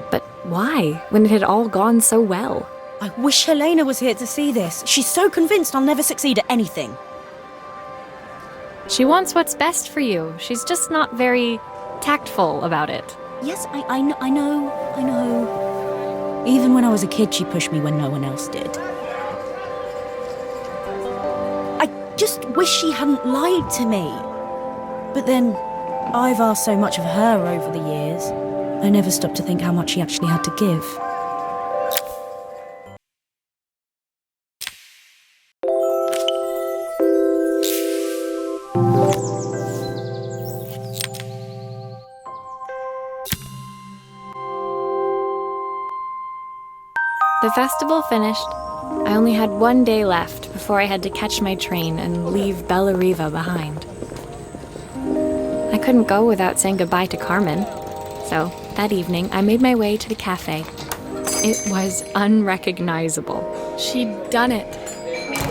But why, when it had all gone so well? I wish Helena was here to see this. She's so convinced I'll never succeed at anything. She wants what's best for you. She's just not very tactful about it. Yes, I know. Even when I was a kid, she pushed me when no one else did. I just wish she hadn't lied to me. But then, I've asked so much of her over the years. I never stopped to think how much she actually had to give. The festival finished. I only had one day left before I had to catch my train and leave Bella Riva behind. I couldn't go without saying goodbye to Carmen, so that evening I made my way to the cafe. It was unrecognizable. She'd done it.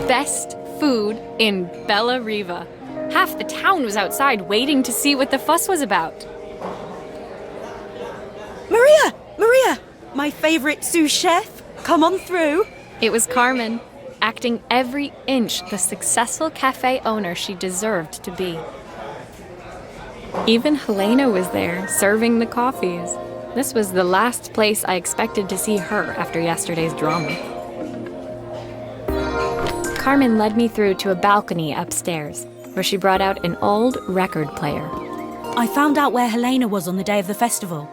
Best food in Bella Riva. Half the town was outside waiting to see what the fuss was about. Maria! My favorite sous chef. Come on through. It was Carmen, acting every inch the successful cafe owner she deserved to be. Even Helena was there, serving the coffees. This was the last place I expected to see her after yesterday's drama. Carmen led me through to a balcony upstairs, where she brought out an old record player. I found out where Helena was on the day of the festival.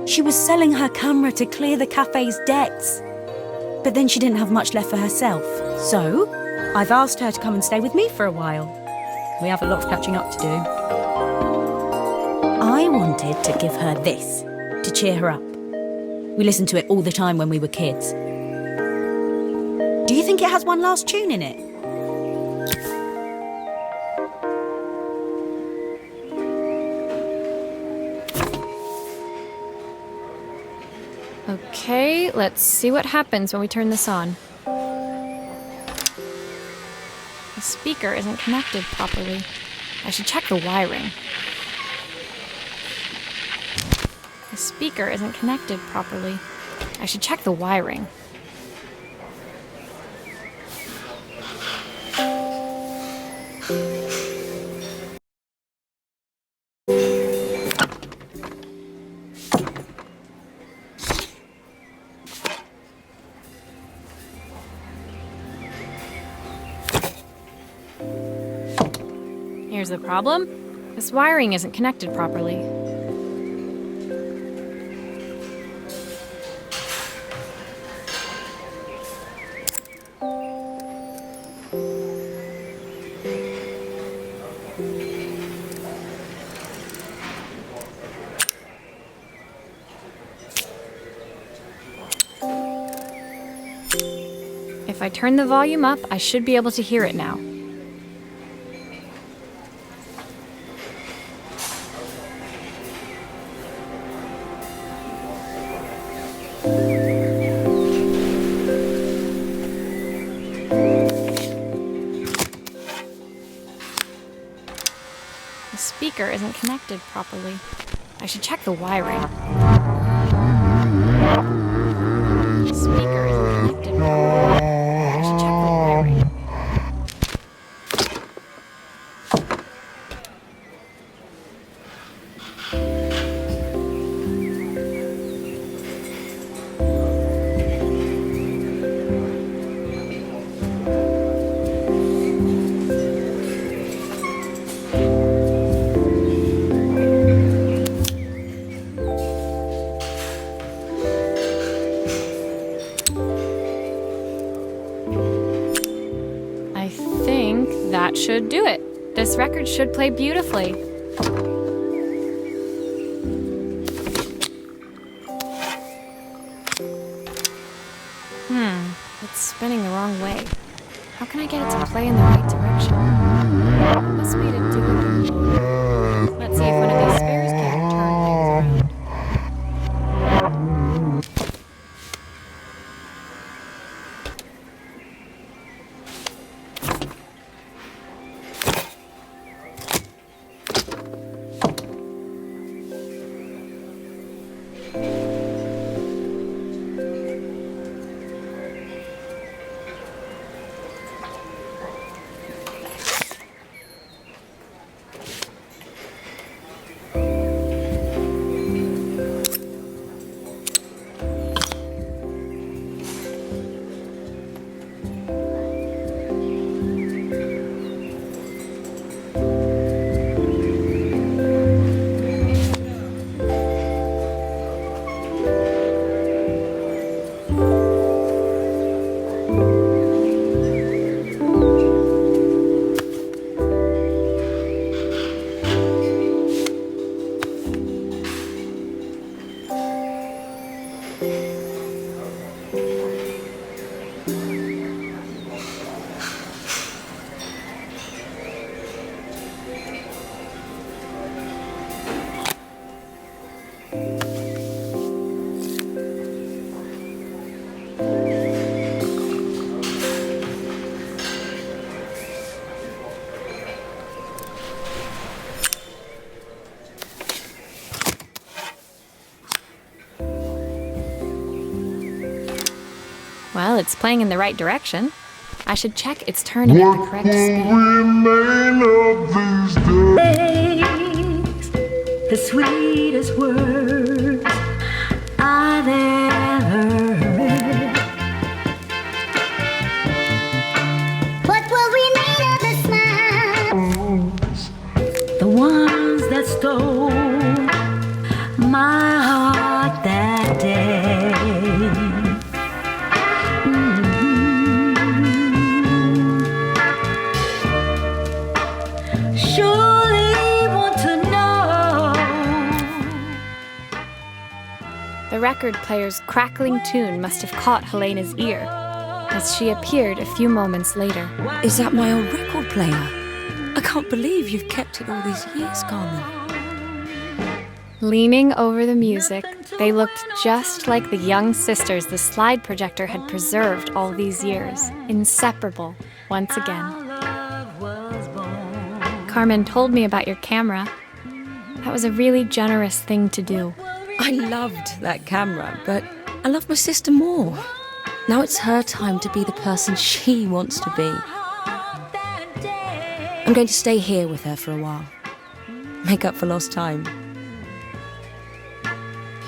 She was selling her camera to clear the cafe's debts. But then she didn't have much left for herself. So, I've asked her to come and stay with me for a while. We have a lot of catching up to do. I wanted to give her this, to cheer her up. We listened to it all the time when we were kids. Do you think it has one last tune in it? Okay, let's see what happens when we turn this on. The speaker isn't connected properly. I should check the wiring. The speaker isn't connected properly. I should check the wiring. Here's the problem. This wiring isn't connected properly. If I turn the volume up, I should be able to hear it now. The speaker isn't connected properly. I should check the wiring. The speaker isn't connected properly. I should check the wiring. That should do it. This record should play beautifully. It's spinning the wrong way. How can I get it to play in the right direction? Must be to do it. Let's see if one of these spares can't turn things around. Well, it's playing in the right direction. I should check its turning at the correct speed. The sweetest words I've ever heard. What will remain of the smiles? The ones that stole my heart that day. The record player's crackling tune must have caught Helena's ear, as she appeared a few moments later. Is that my old record player? I can't believe you've kept it all these years, Carmen. Leaning over the music, they looked just like the young sisters the slide projector had preserved all these years, inseparable once again. Carmen told me about your camera. That was a really generous thing to do. I loved that camera, but I love my sister more. Now it's her time to be the person she wants to be. I'm going to stay here with her for a while. Make up for lost time.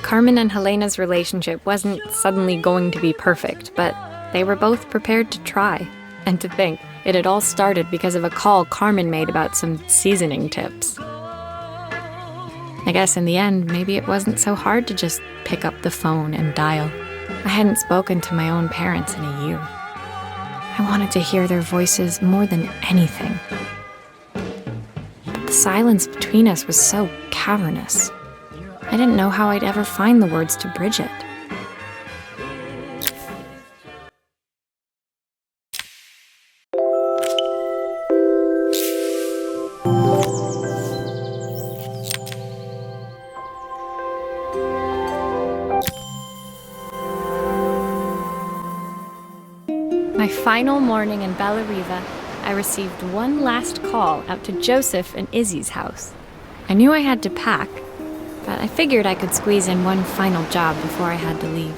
Carmen and Helena's relationship wasn't suddenly going to be perfect, but they were both prepared to try. And to think, it had all started because of a call Carmen made about some seasoning tips. I guess in the end, maybe it wasn't so hard to just pick up the phone and dial. I hadn't spoken to my own parents in a year. I wanted to hear their voices more than anything. But the silence between us was so cavernous. I didn't know how I'd ever find the words to bridge it. My final morning in Bella Riva, I received one last call out to Joseph and Izzy's house. I knew I had to pack, but I figured I could squeeze in one final job before I had to leave.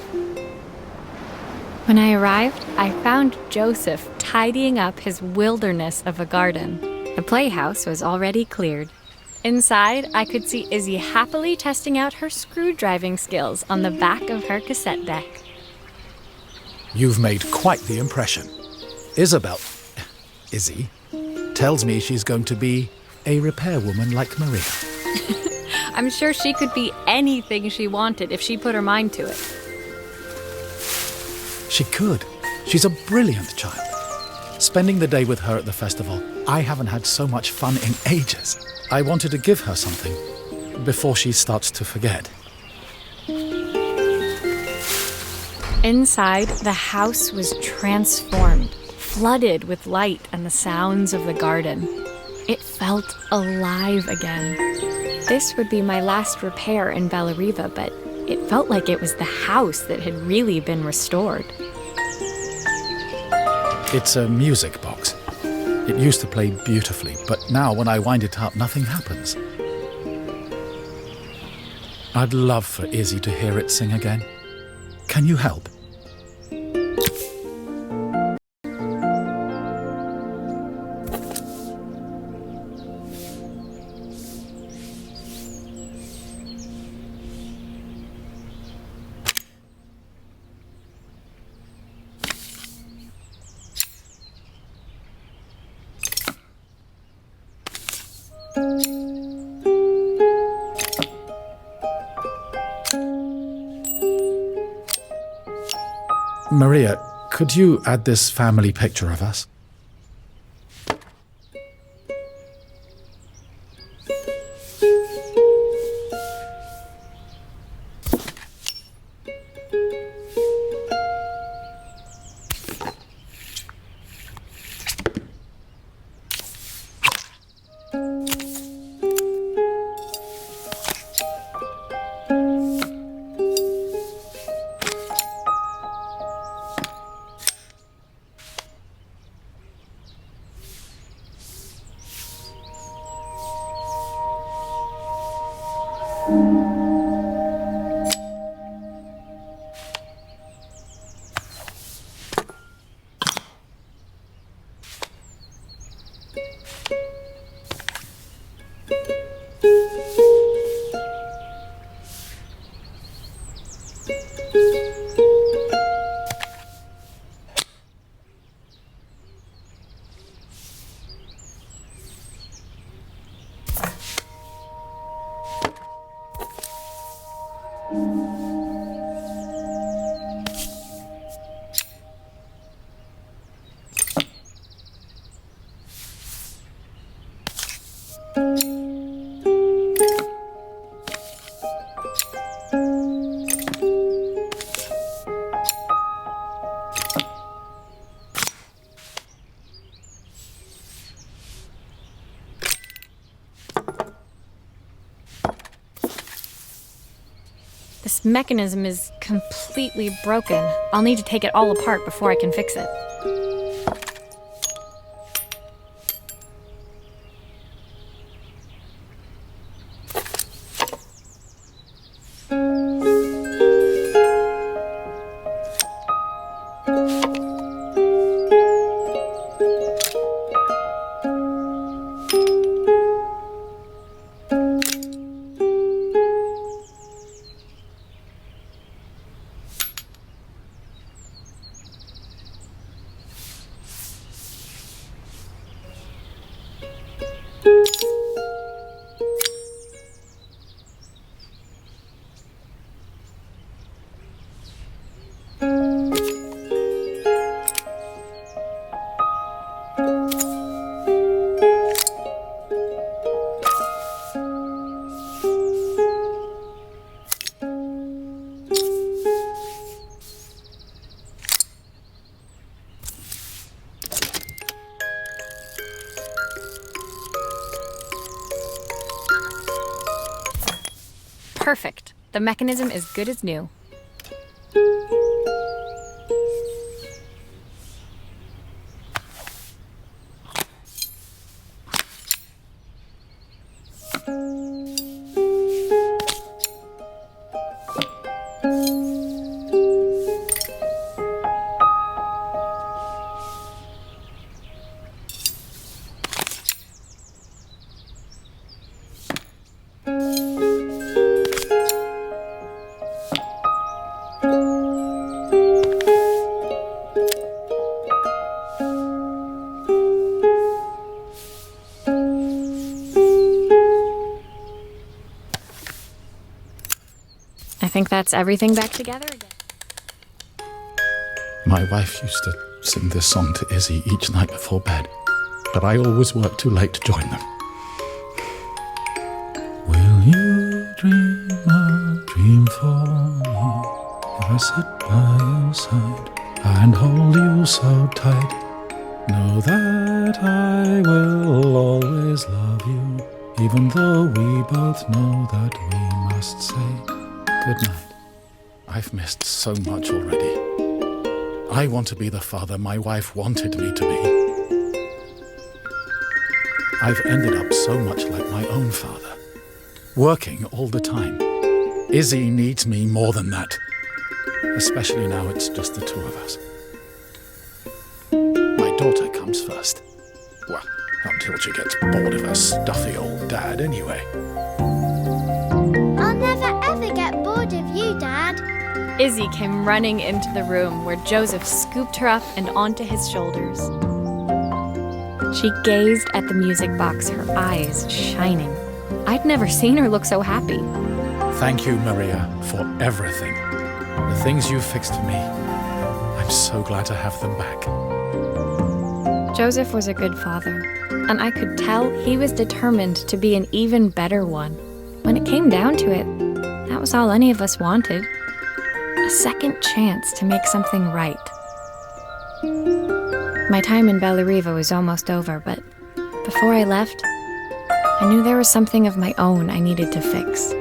When I arrived, I found Joseph tidying up his wilderness of a garden. The playhouse was already cleared. Inside, I could see Izzy happily testing out her screw-driving skills on the back of her cassette deck. You've made quite the impression. Izzy, tells me she's going to be a repairwoman like Maria. I'm sure she could be anything she wanted if she put her mind to it. She could. She's a brilliant child. spending the day with her at the festival. I haven't had so much fun in ages. I wanted to give her something before she starts to forget. Inside, the house was transformed, flooded with light and the sounds of the garden. It felt alive again. This would be my last repair in Bellariva, but it felt like it was the house that had really been restored. It's a music box. It used to play beautifully, but now when I wind it up, nothing happens. I'd love for Izzy to hear it sing again. Can you help? Maria, could you add this family picture of us? This mechanism is completely broken. I'll need to take it all apart before I can fix it. Perfect. The mechanism is good as new. I think that's everything back together again. My wife used to sing this song to Izzy each night before bed, but I always work too late to join them. Will you dream a dream for me if I sit by your side and hold you so tight? Know that I will always love you, even though we both know that we must say goodnight. I've missed so much already. I want to be the father my wife wanted me to be. I've ended up so much like my own father, working all the time. Izzy needs me more than that, especially now it's just the two of us. My daughter comes first. Well, until she gets bored of her stuffy old dad anyway. I'll never ever get bored of you, Dad. Izzy came running into the room where Joseph scooped her up and onto his shoulders. She gazed at the music box, her eyes shining. I'd never seen her look so happy. Thank you, Maria, for everything. The things you fixed for me. I'm so glad to have them back. Joseph was a good father, and I could tell he was determined to be an even better one. When it came down to it, that was all any of us wanted. A second chance to make something right. My time in Bellariva was almost over, but before I left, I knew there was something of my own I needed to fix.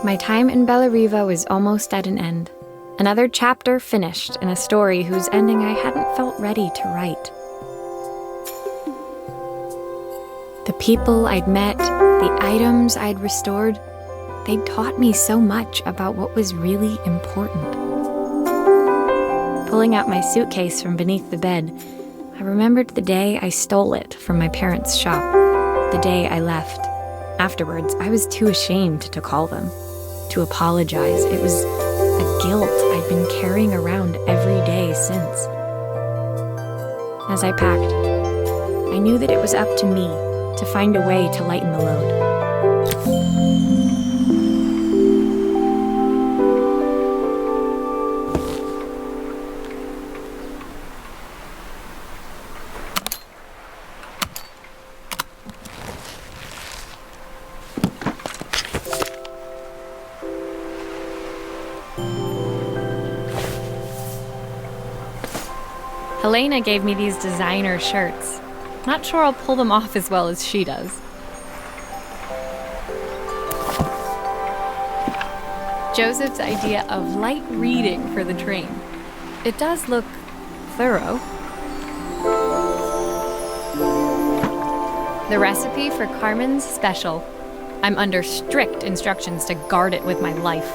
My time in Bellariva was almost at an end. Another chapter finished in a story whose ending I hadn't felt ready to write. The people I'd met, the items I'd restored, they'd taught me so much about what was really important. Pulling out my suitcase from beneath the bed, I remembered the day I stole it from my parents' shop, the day I left. Afterwards, I was too ashamed to call them, to apologize. It was a guilt I'd been carrying around every day since. As I packed, I knew that it was up to me to find a way to lighten the load. Helena gave me these designer shirts. Not sure I'll pull them off as well as she does. Joseph's idea of light reading for the train. It does look thorough. The recipe for Carmen's special. I'm under strict instructions to guard it with my life.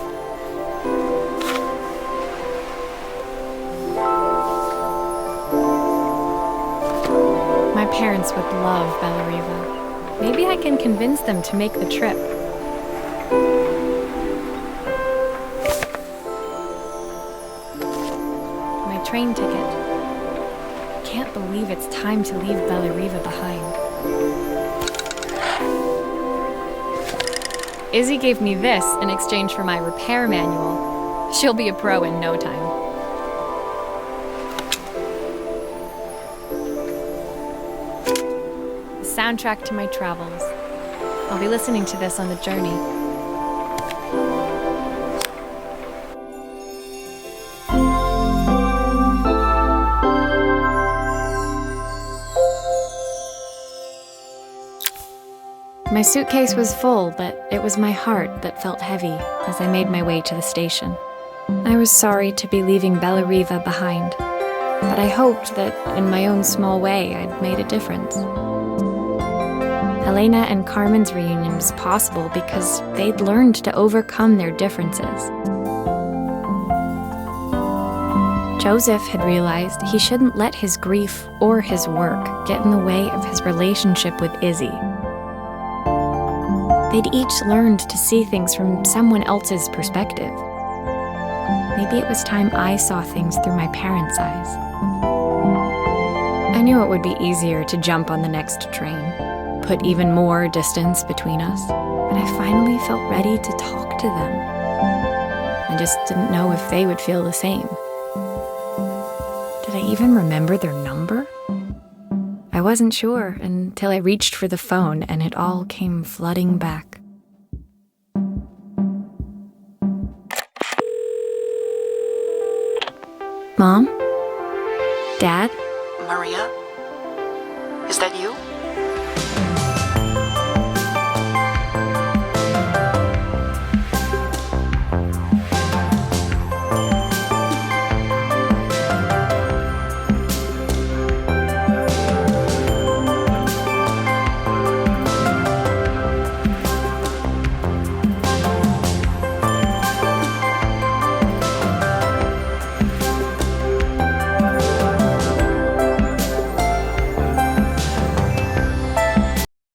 My parents would love Bellariva. Maybe I can convince them to make the trip. My train ticket. Can't believe it's time to leave Bellariva behind. Izzy gave me this in exchange for my repair manual. She'll be a pro in no time. Soundtrack to my travels. I'll be listening to this on the journey. My suitcase was full, but it was my heart that felt heavy as I made my way to the station. I was sorry to be leaving Bellariva behind, but I hoped that in my own small way I'd made a difference. Helena and Carmen's reunion was possible because they'd learned to overcome their differences. Joseph had realized he shouldn't let his grief or his work get in the way of his relationship with Izzy. They'd each learned to see things from someone else's perspective. Maybe it was time I saw things through my parents' eyes. I knew it would be easier to jump on the next train, put even more distance between us, and I finally felt ready to talk to them. I just didn't know if they would feel the same. Did I even remember their number? I wasn't sure until I reached for the phone and it all came flooding back. Mom? Dad? Maria? Is that you?